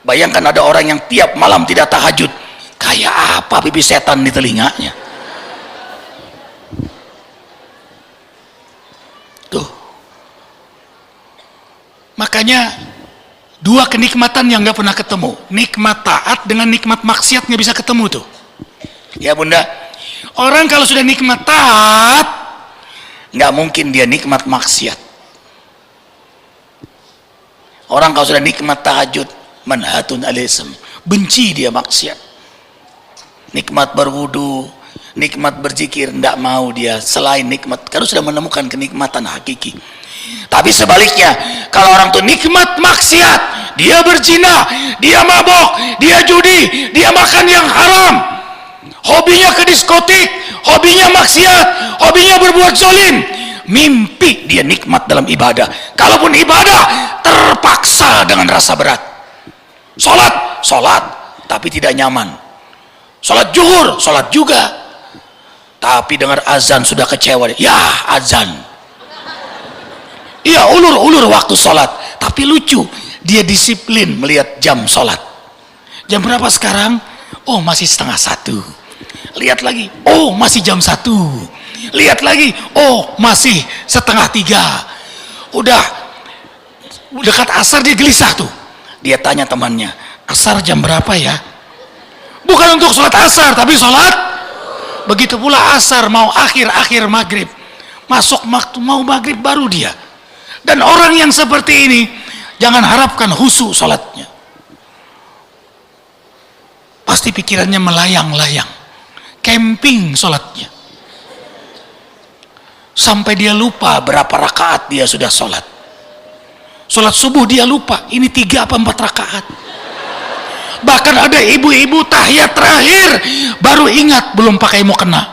Bayangkan ada orang yang tiap malam tidak tahajud, kayak apa pipis setan di telinganya. Tuh. Makanya dua kenikmatan yang nggak pernah ketemu, nikmat taat dengan nikmat maksiat nggak bisa ketemu tuh. Ya bunda, orang kalau sudah nikmat taat, nggak mungkin dia nikmat maksiat. Orang kalau sudah nikmat tahajud, manhatun alism, benci dia maksiat. Nikmat berwudu, nikmat berzikir, nggak mau dia selain nikmat, karena sudah menemukan kenikmatan hakiki. Tapi sebaliknya, kalau orang tuh nikmat maksiat, dia berzina, dia mabok, dia judi, dia makan yang haram, hobinya ke diskotik, hobinya maksiat, hobinya berbuat zalim, mimpi dia nikmat dalam ibadah. Kalaupun ibadah terpaksa dengan rasa berat. Sholat, tapi tidak nyaman. Sholat zuhur, sholat juga, tapi dengar azan sudah kecewa. Ya azan, iya ulur waktu sholat. Tapi lucu, dia disiplin melihat jam sholat. Jam berapa sekarang? Oh masih 12:30. Lihat lagi, oh masih jam 1. Lihat lagi, oh masih 2:30. Udah dekat asar dia gelisah tuh. Dia tanya temannya, asar jam berapa ya? Bukan untuk sholat asar, tapi sholat. Begitu pula asar mau akhir maghrib, masuk waktu mau maghrib baru dia. Dan orang yang seperti ini jangan harapkan khusyuk sholatnya. Pasti pikirannya melayang-layang, camping sholatnya, sampai dia lupa berapa rakaat dia sudah sholat. Sholat subuh dia lupa, ini 3 apa 4 rakaat. Bahkan ada ibu-ibu tahiyat terakhir baru ingat belum pakai mukena.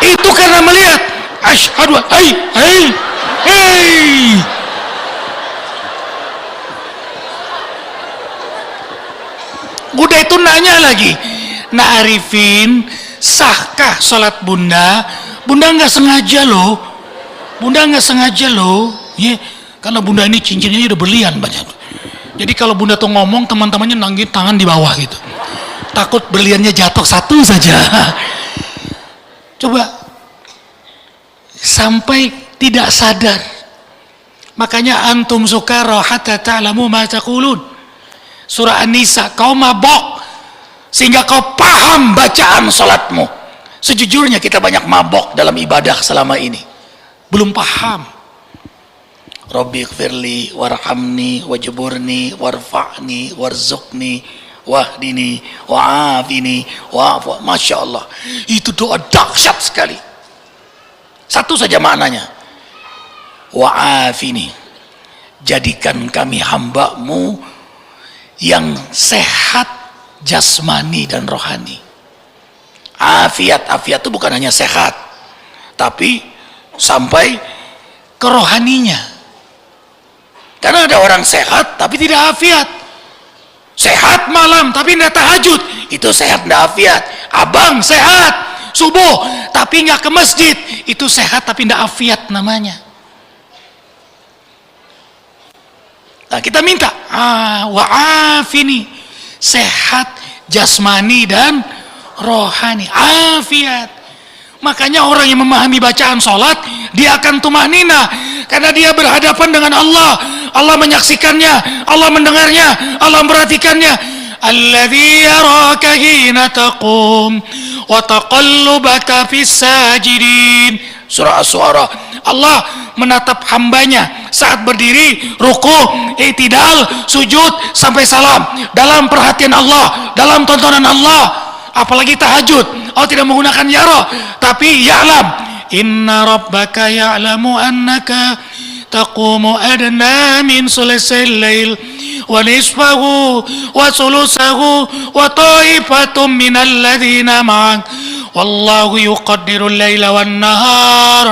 Itu karena melihat asyhadu hei. Udah itu nanya lagi, Nak Arifin, sahkah sholat bunda? Bunda nggak sengaja loh. Bunda nggak sengaja loh, ya, karena bunda ini cincinnya udah berlian banyak. Jadi kalau bunda tuh ngomong, teman-temannya nanggin tangan di bawah gitu, takut berliannya jatuh satu saja. Coba sampai tidak sadar. Makanya antum sukara hatta ta'lamu ma taqulun. Surah An-Nisa, kau mabok sehingga kau paham bacaan salatmu. Sejujurnya kita banyak mabok dalam ibadah selama ini, belum paham. Rabbi ighfirli warhamni wajburni warfa'ni warzuqni wahdini wa'afini wa'fu. Masya Allah, itu doa dahsyat sekali. Satu saja maknanya, wa'afini, jadikan kami hambamu yang sehat jasmani dan rohani. Afiat itu bukan hanya sehat, tapi sampai ke rohaninya. Karena ada orang sehat tapi tidak afiat. Sehat malam tapi tidak tahajud, itu sehat tidak afiat. Abang sehat subuh tapi nggak ke masjid, itu sehat tapi tidak afiat namanya. Nah, kita minta wa'afini, sehat jasmani dan rohani, afiat. Makanya orang yang memahami bacaan sholat, dia akan tumahnina karena dia berhadapan dengan Allah. Allah menyaksikannya, Allah mendengarnya, Allah memperhatikannya. Alladzi yaraka hina taqum wa taqallubaka fis sajidin. Surah Asy-Syu'ara. Allah menatap hambanya saat berdiri, ruku, i'tidal, sujud sampai salam, dalam perhatian Allah, dalam tontonan Allah. Apalagi tahajud, Allah tidak menggunakan yara, tapi ya'lam. Inna rabbaka ya'lamu annaka taqumu adna min sulisil lail wa nisfahu wa sulusahu wa ta'ifatum minal ladhina ma'ak wallahu yuqaddiru al-laila wan nahar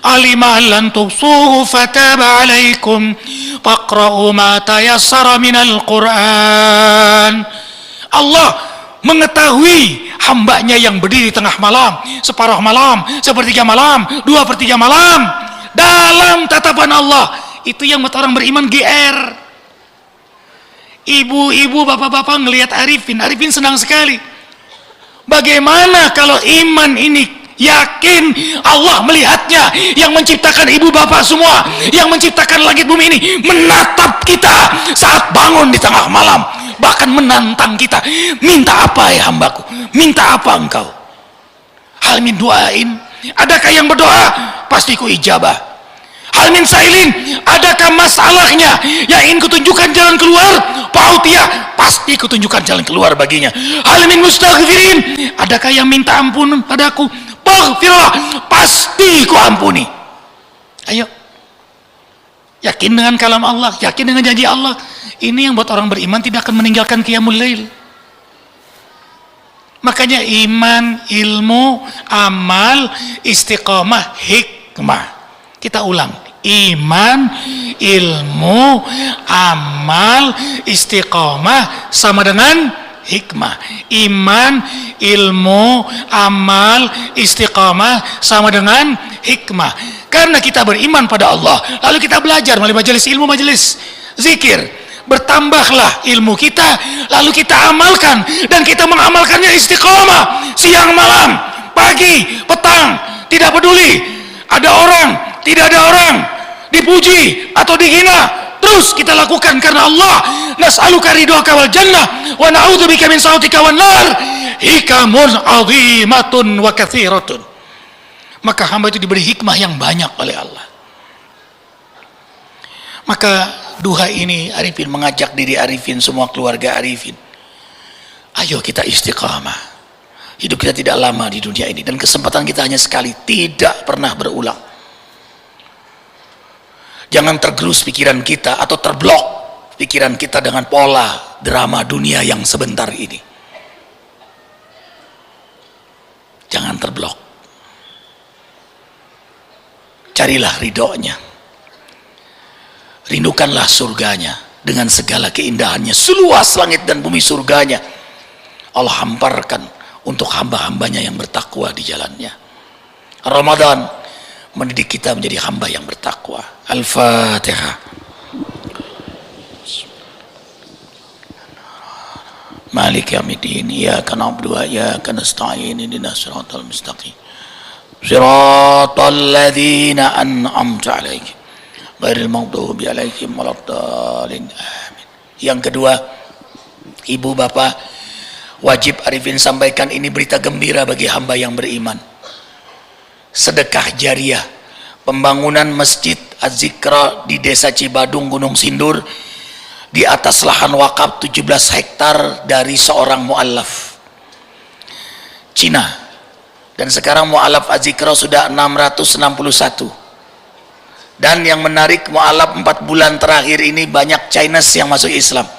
alima lan tuhsuhu fataba alaikum faqra'u ma tayassara minal Qur'an. Allah mengetahui hambanya yang berdiri tengah malam, separuh malam, sepertiga malam, 2/3 malam, dalam tatapan Allah. Itu yang buat orang beriman GR. Ibu-ibu, bapak-bapak ngelihat Arifin senang sekali. Bagaimana kalau iman ini yakin Allah melihatnya, yang menciptakan ibu bapak semua, yang menciptakan langit bumi ini, menatap kita saat bangun di tengah malam, bahkan menantang kita. Minta apa ya hambaku? Minta apa engkau? Hal min duain, adakah yang berdoa? Pasti ku ijabah. Hal min sailin, adakah masalahnya yang ingin kutunjukkan jalan keluar? Pautiyah, pasti kutunjukkan jalan keluar baginya. Hal min mustaghfirin, adakah yang minta ampun padaku? Paghfirlah, pasti ku ampuni. Ayo, yakin dengan kalam Allah, yakin dengan janji Allah. Ini yang buat orang beriman tidak akan meninggalkan qiyamul lail. Makanya iman, ilmu, amal, istiqamah, hikmah. Kita ulang, iman, ilmu, amal, istiqamah sama dengan hikmah. Iman, ilmu, amal, istiqamah sama dengan hikmah. Karena kita beriman pada Allah, lalu kita belajar melalui majelis ilmu, majelis zikir, bertambahlah ilmu kita, lalu kita amalkan, dan kita mengamalkannya istiqamah, siang malam, pagi, petang, tidak peduli ada orang, tidak ada orang, dipuji atau dihina, terus kita lakukan karena Allah. Nas'aluka ridhaka wal jannah wa na'udzubika min sakhatika wan nar. Hikamun 'azimatun wa katsiratun. Maka hamba itu diberi hikmah yang banyak oleh Allah. Maka duha ini Arifin mengajak diri Arifin, semua keluarga Arifin, ayo kita istiqamah. Hidup kita tidak lama di dunia ini, dan kesempatan kita hanya sekali, tidak pernah berulang. Jangan tergerus pikiran kita atau terblok pikiran kita dengan pola drama dunia yang sebentar ini. Jangan terblok. Carilah ridhonya. Rindukanlah surganya dengan segala keindahannya, seluas langit dan bumi surganya. Allah hamparkan untuk hamba-hambanya yang bertakwa di jalannya. Ramadan mendidik kita menjadi hamba yang bertakwa. Al-Fatihah. Malik yaumiddin, iyyaka na'budu wa iyyaka nasta'in, ihdinas siratal mustaqim, siratal ladzina an'amta 'alaihim ghairil maghdubi 'alaihim waladdallin. Amin. Yang kedua, ibu bapak, wajib Arifin sampaikan ini berita gembira bagi hamba yang beriman. Sedekah jariah pembangunan Masjid Az-Zikra di Desa Cibadung, Gunung Sindur, di atas lahan wakaf 17 hektar dari seorang mu'alaf Cina, dan sekarang mu'alaf Az-Zikra sudah 661. Dan yang menarik, mu'alaf 4 bulan terakhir ini banyak Chinese yang masuk Islam.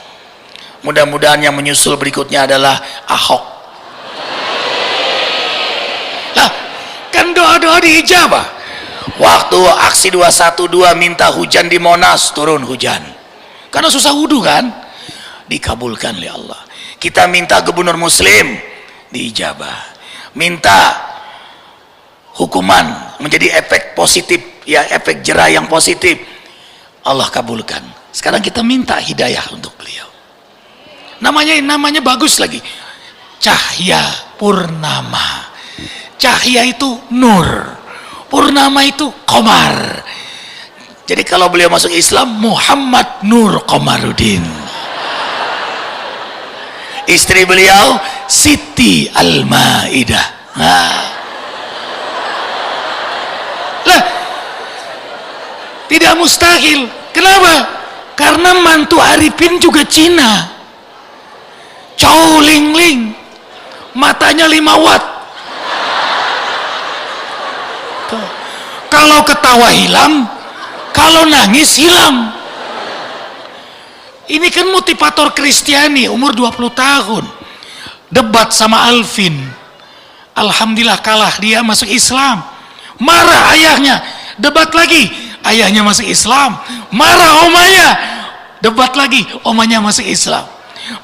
Mudah-mudahan yang menyusul berikutnya adalah Ahok. Lah, kan doa-doa diijabah. Waktu aksi 212 minta hujan di Monas, turun hujan. Karena susah wudhu kan, dikabulkan oleh Allah. Kita minta gubernur muslim, diijabah. Minta hukuman menjadi efek positif, ya efek jerah yang positif, Allah kabulkan. Sekarang kita minta hidayah untuk beliau. Namanya bagus lagi, Cahya Purnama. Cahya itu nur, Purnama itu Qamar. Jadi kalau beliau masuk Islam, Muhammad Nur Qamaruddin. Istri beliau Siti Al-Maidah. Nah. Lah, tidak mustahil. Kenapa? Karena mantu Arifin juga Cina. Chow Ling Ling, matanya 5 watt. Tuh. Kalau ketawa hilang, kalau nangis hilang. Ini kan motivator Kristiani, umur 20 tahun, debat sama Alvin. Alhamdulillah kalah, dia masuk Islam. Marah ayahnya, debat lagi, ayahnya masuk Islam. Marah omanya, debat lagi, omanya masuk Islam.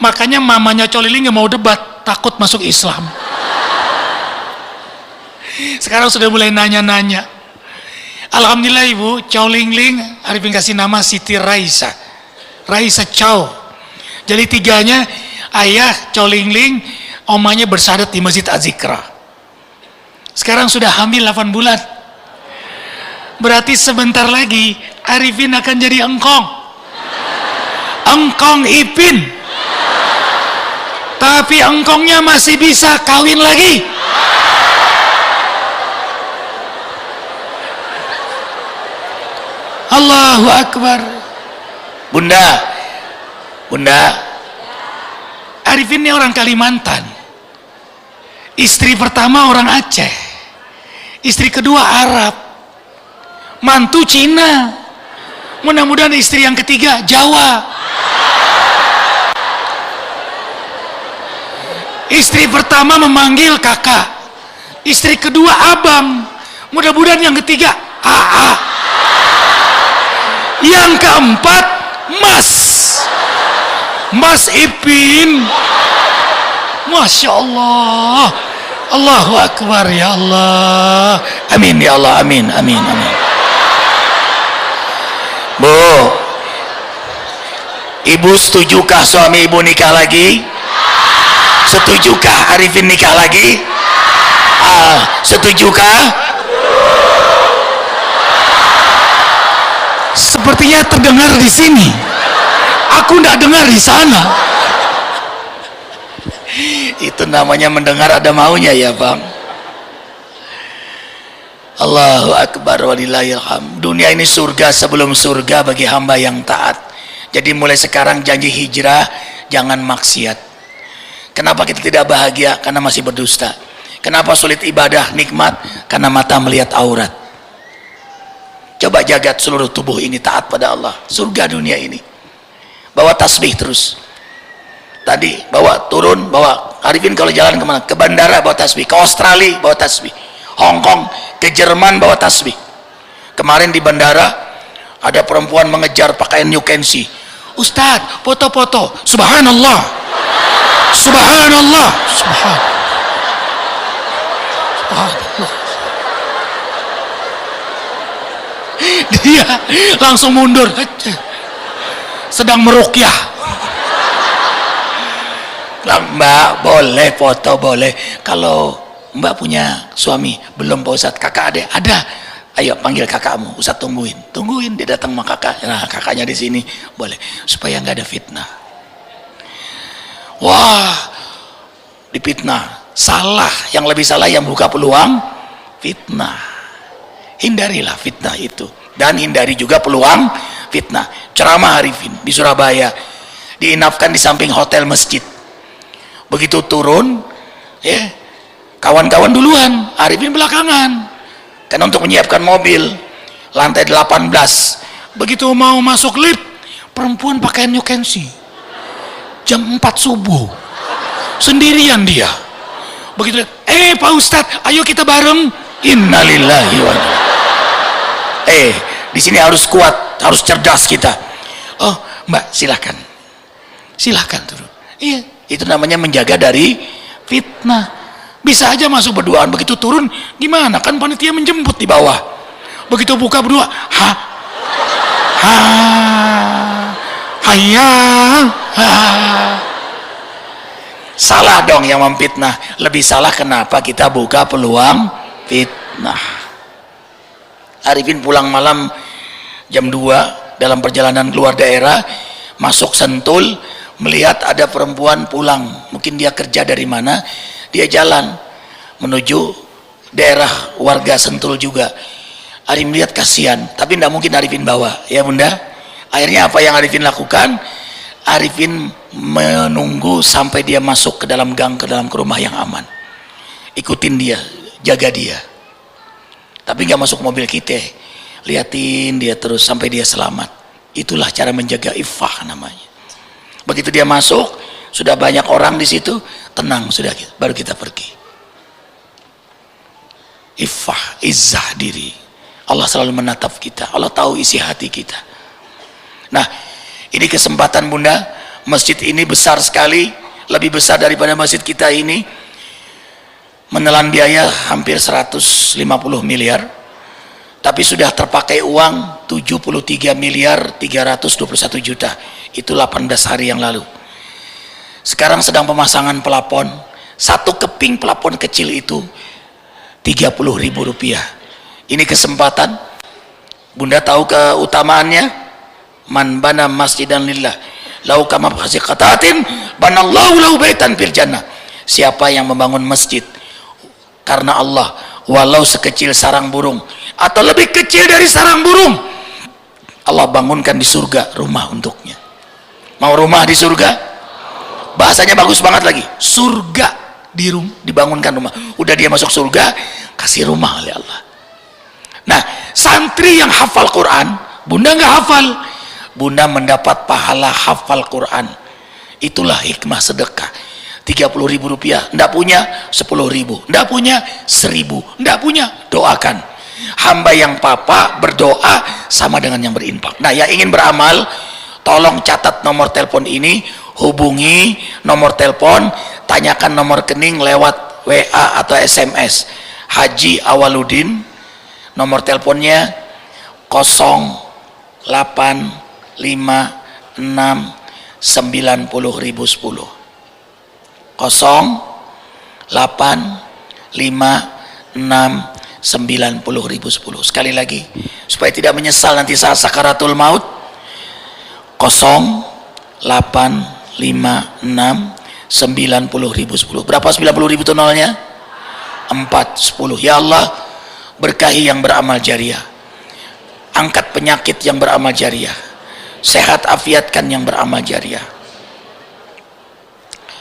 Makanya mamanya Colili nggak mau debat, takut masuk Islam. Sekarang sudah mulai nanya-nanya. Alhamdulillah ibu, Chow Ling Ling, Arifin kasih nama Siti Raisa, Raisa Chow. Jadi tiganya, ayah Chow Ling Ling, omanya bersyahadat di Masjid Az-Zikra. Sekarang sudah hamil 8 bulan. Berarti sebentar lagi Arifin akan jadi engkong. Engkong Ipin. Tapi engkongnya masih bisa kawin lagi. Allahu Akbar. Bunda, Arifin ini orang Kalimantan. Istri pertama orang Aceh, istri kedua Arab, mantu Cina. Mudah-mudahan istri yang ketiga Jawa. Istri pertama memanggil kakak, istri kedua abang, mudah-mudahan yang ketiga AA. Yang keempat Mas Ipin. Masya Allah. Allahu Akbar, ya Allah. Amin ya Allah, amin, amin, amin. Bu, ibu setujukah suami ibu nikah lagi? Setujukah Arifin nikah lagi? Setujukah? Sepertinya terdengar di sini. Aku tidak dengar di sana. Itu namanya mendengar ada maunya ya Bang. Allahu Akbar walillahilhamd. Dunia ini surga sebelum surga bagi hamba yang taat. Jadi mulai sekarang janji hijrah, jangan maksiat. Kenapa kita tidak bahagia? Karena masih berdusta. Kenapa sulit ibadah nikmat? Karena mata melihat aurat. Coba jagat seluruh tubuh ini taat pada Allah. Surga dunia ini. Bawa tasbih terus. Tadi bawa turun, bawa Arifin kalau jalan kemana? Ke bandara bawa tasbih. Ke Australia bawa tasbih. Hong Kong, ke Jerman bawa tasbih. Kemarin di bandara ada perempuan mengejar pakaian New Kensi. Ustadz, foto-foto. Subhanallah. Subhanallah. Subhanallah. Dia langsung mundur. Sedang meruqyah. Lah, Mbak, boleh foto, boleh. Kalau Mbak punya suami, belum Pak Ustadz, kakak ada? Ada. Ayo panggil kakakmu, Ustadz tungguin. Tungguin dia datang sama kakak. Nah, kakaknya di sini, boleh. Supaya nggak ada fitnah. Wah, dipitnah. Salah, yang lebih salah yang buka peluang fitnah. Hindarilah fitnah itu. Dan hindari juga peluang fitnah. Ceramah Arifin di Surabaya, diinapkan di samping hotel masjid. Begitu turun, ya, kawan-kawan duluan, Arifin belakangan. Karena untuk menyiapkan mobil, lantai 18. Begitu mau masuk lift, perempuan pakaian New Kensi. Jam 4 subuh. Sendirian dia. Begitu, Pak Ustadz, ayo kita bareng. Innalillahi wa inna. Di sini harus kuat, harus cerdas kita. Oh, Mbak, silahkan. Silahkan turun. Iya, itu namanya menjaga dari fitnah. Bisa aja masuk berduaan, begitu turun gimana? Kan panitia menjemput di bawah. Begitu buka berdua, salah dong yang memfitnah. Lebih salah kenapa kita buka peluang fitnah. Arifin pulang malam jam 2 dalam perjalanan keluar daerah, masuk Sentul, melihat ada perempuan pulang, mungkin dia kerja dari mana, dia jalan menuju daerah warga Sentul juga. Arifin lihat kasihan, tapi tidak mungkin Arifin bawa, ya Bunda. Akhirnya apa yang Arifin lakukan? Arifin menunggu sampai dia masuk ke dalam gang, ke dalam rumah yang aman. Ikutin dia, jaga dia. Tapi nggak masuk mobil kita, liatin dia terus sampai dia selamat. Itulah cara menjaga iffah namanya. Begitu dia masuk, sudah banyak orang di situ, tenang sudah, baru kita pergi. Iffah, izzah diri. Allah selalu menatap kita, Allah tahu isi hati kita. Nah, ini kesempatan Bunda, masjid ini besar sekali, lebih besar daripada masjid kita ini. Menelan biaya hampir 150 miliar, tapi sudah terpakai uang 73 miliar 321 juta. Itu 18 hari yang lalu. Sekarang sedang pemasangan pelapon. Satu keping pelapon kecil itu 30.000 rupiah. Ini kesempatan. Bunda tahu keutamaannya. Man bana masjidan lillah lau kama qatatin banallahu lahu baitan fil jannah. Siapa yang membangun masjid karena Allah, walau sekecil sarang burung atau lebih kecil dari sarang burung, Allah bangunkan di surga rumah untuknya. Mau rumah di surga? Bahasanya bagus banget lagi, surga dibangunkan rumah. Udah dia masuk surga, kasih rumah oleh Allah. Nah, santri yang hafal Quran, Bunda nggak hafal, Bunda mendapat pahala hafal Quran. Itulah hikmah sedekah. 30.000 rupiah, ndak punya 10.000, ndak punya 1.000, ndak punya, doakan. Hamba yang papa berdoa sama dengan yang berinfak. Nah, yang ingin beramal, tolong catat nomor telepon ini, hubungi nomor telepon, tanyakan nomor rekening lewat WA atau SMS. Haji Awaludin, nomor teleponnya 085690010. 085690010. Sekali lagi supaya tidak menyesal nanti saat sakaratul maut. 085690010. Berapa 90.000 itu nolnya? 410. Ya Allah, berkahi yang beramal jariah, angkat penyakit yang beramal jariah, sehat afiatkan yang beramal jariah.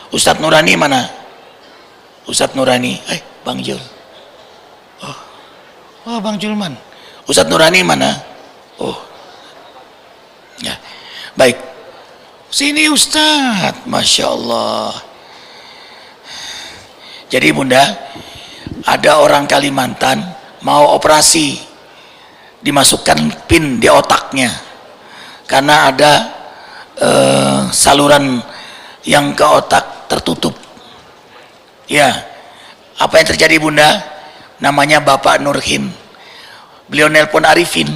Ustadz Nurani mana? Ustadz Nurani, Bang Jul. Oh, Bang Julman. Ustadz Nurani mana? Oh, ya, baik. Sini Ustadz, Masya Allah. Jadi Bunda, ada orang Kalimantan mau operasi, dimasukkan pin di otaknya karena ada saluran yang ke otak tertutup. Ya, apa yang terjadi Bunda? Namanya Bapak Nurhin. Beliau nelpon Arifin.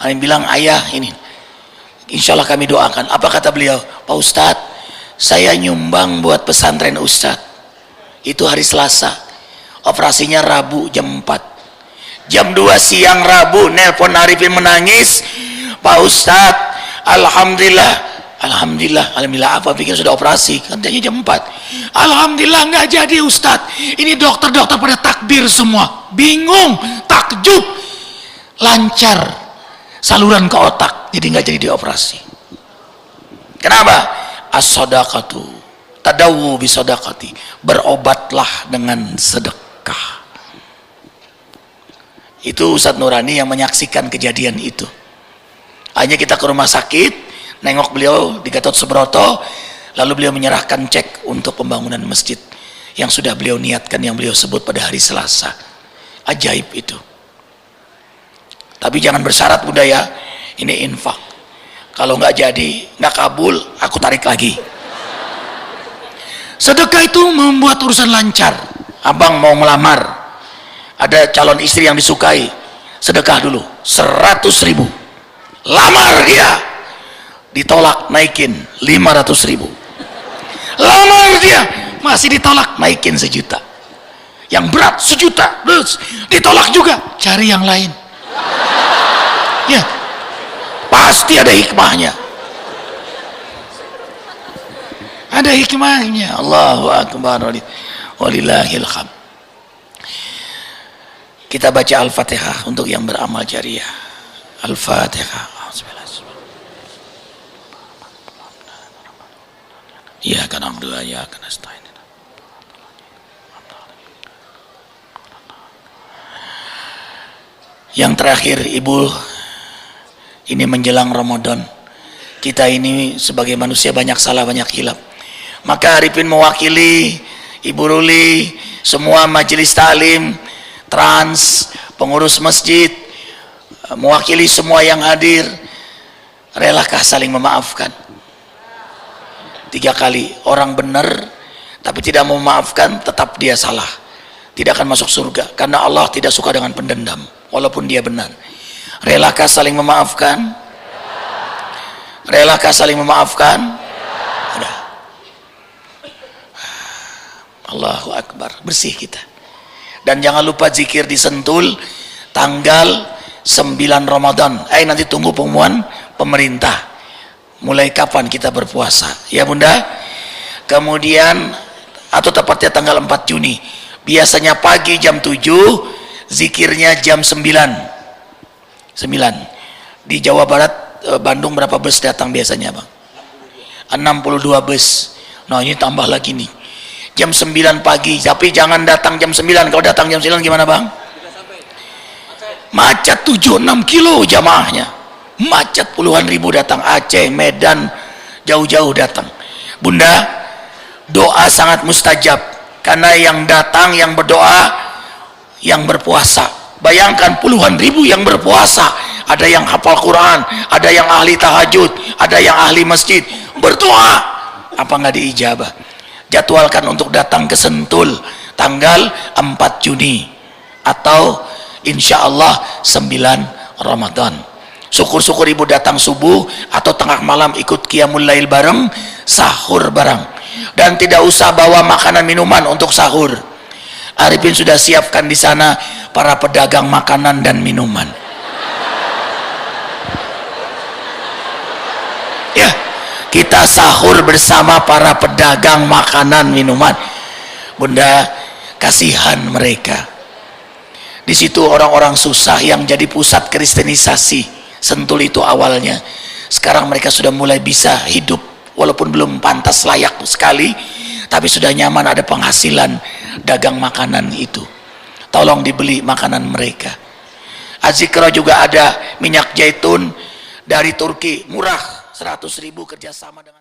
Kami bilang, ayah ini, insya Allah kami doakan. Apa kata beliau? Pak Ustadz, saya nyumbang buat pesantren Ustadz. Itu hari Selasa. Operasinya Rabu jam 4. Jam 2 siang Rabu, nelpon Arifin menangis. Pak Ustadz, Alhamdulillah apa pikir sudah operasi, katanya jam 4. Alhamdulillah nggak jadi Ustadz. Ini dokter-dokter pada takbir semua, bingung, takjub, lancar saluran ke otak, jadi nggak jadi dioperasi. Kenapa? As-sadaqatu tadawu bisadaqati, berobatlah dengan sedekah. Itu Ustadz Nurani yang menyaksikan kejadian itu. Hanya kita ke rumah sakit, nengok beliau di Gatot Subroto, lalu beliau menyerahkan cek untuk pembangunan masjid yang sudah beliau niatkan, yang beliau sebut pada hari Selasa. Ajaib itu. Tapi jangan bersyarat Bunda ya, ini infak. Kalau nggak jadi, nggak kabul, aku tarik lagi. Sedekah itu membuat urusan lancar. Abang mau melamar, ada calon istri yang disukai, sedekah dulu 100.000, lamar dia, ditolak naikin 500.000, lamar dia masih ditolak naikin 1 juta, yang berat 1 juta, terus ditolak juga, cari yang lain. Ya, pasti ada hikmahnya, ada hikmahnya. Allahu Akbar, walillahil hamd. Kita baca Al-Fatihah untuk yang beramal jariah. Al-Fatihah. Ya kan Alhamdulillah, ya kan nasta'in. Yang terakhir, Ibu, ini menjelang Ramadan, kita ini sebagai manusia banyak salah, banyak hilaf. Maka Arifin mewakili Ibu Ruli, semua majelis taklim, trans, pengurus masjid, mewakili semua yang hadir, relakah saling memaafkan? 3 kali. Orang benar tapi tidak mau memaafkan, tetap dia salah, tidak akan masuk surga, karena Allah tidak suka dengan pendendam walaupun dia benar. Relakah saling memaafkan? Relakah saling memaafkan? Udah. Allahu Akbar, bersih kita. Dan jangan lupa zikir di Sentul tanggal 9 Ramadan. Nanti tunggu pengumuman pemerintah mulai kapan kita berpuasa, ya Bunda. Kemudian, atau tepatnya tanggal 4 Juni, biasanya pagi jam 7, zikirnya jam 9. Di Jawa Barat, Bandung berapa bus datang biasanya Bang? 62 bus. Nah ini tambah lagi nih, jam 9 pagi. Tapi jangan datang jam 9. Kalau datang jam 9 gimana Bang? Macet 7-6 kilo jamaahnya, macet, puluhan ribu datang, Aceh, Medan, jauh-jauh datang. Bunda, doa sangat mustajab, karena yang datang, yang berdoa, yang berpuasa. Bayangkan puluhan ribu yang berpuasa, ada yang hafal Quran, ada yang ahli tahajud, ada yang ahli masjid, berdoa. Apa nggak diijabah? Jadwalkan untuk datang ke Sentul tanggal 4 Juni atau insya Allah 9 Ramadan. Syukur-syukur Ibu datang subuh atau tengah malam ikut qiyamul lail bareng, sahur bareng. Dan tidak usah bawa makanan minuman untuk sahur. Arifin sudah siapkan di sana para pedagang makanan dan minuman. Ya, kita sahur bersama para pedagang makanan minuman. Bunda, kasihan mereka. Di situ orang-orang susah yang jadi pusat kristenisasi. Sentul itu awalnya. Sekarang mereka sudah mulai bisa hidup, walaupun belum pantas layak sekali, tapi sudah nyaman, ada penghasilan dagang makanan itu. Tolong dibeli makanan mereka. Azikra juga ada minyak zaitun dari Turki, murah, 100.000 kerjasama dengan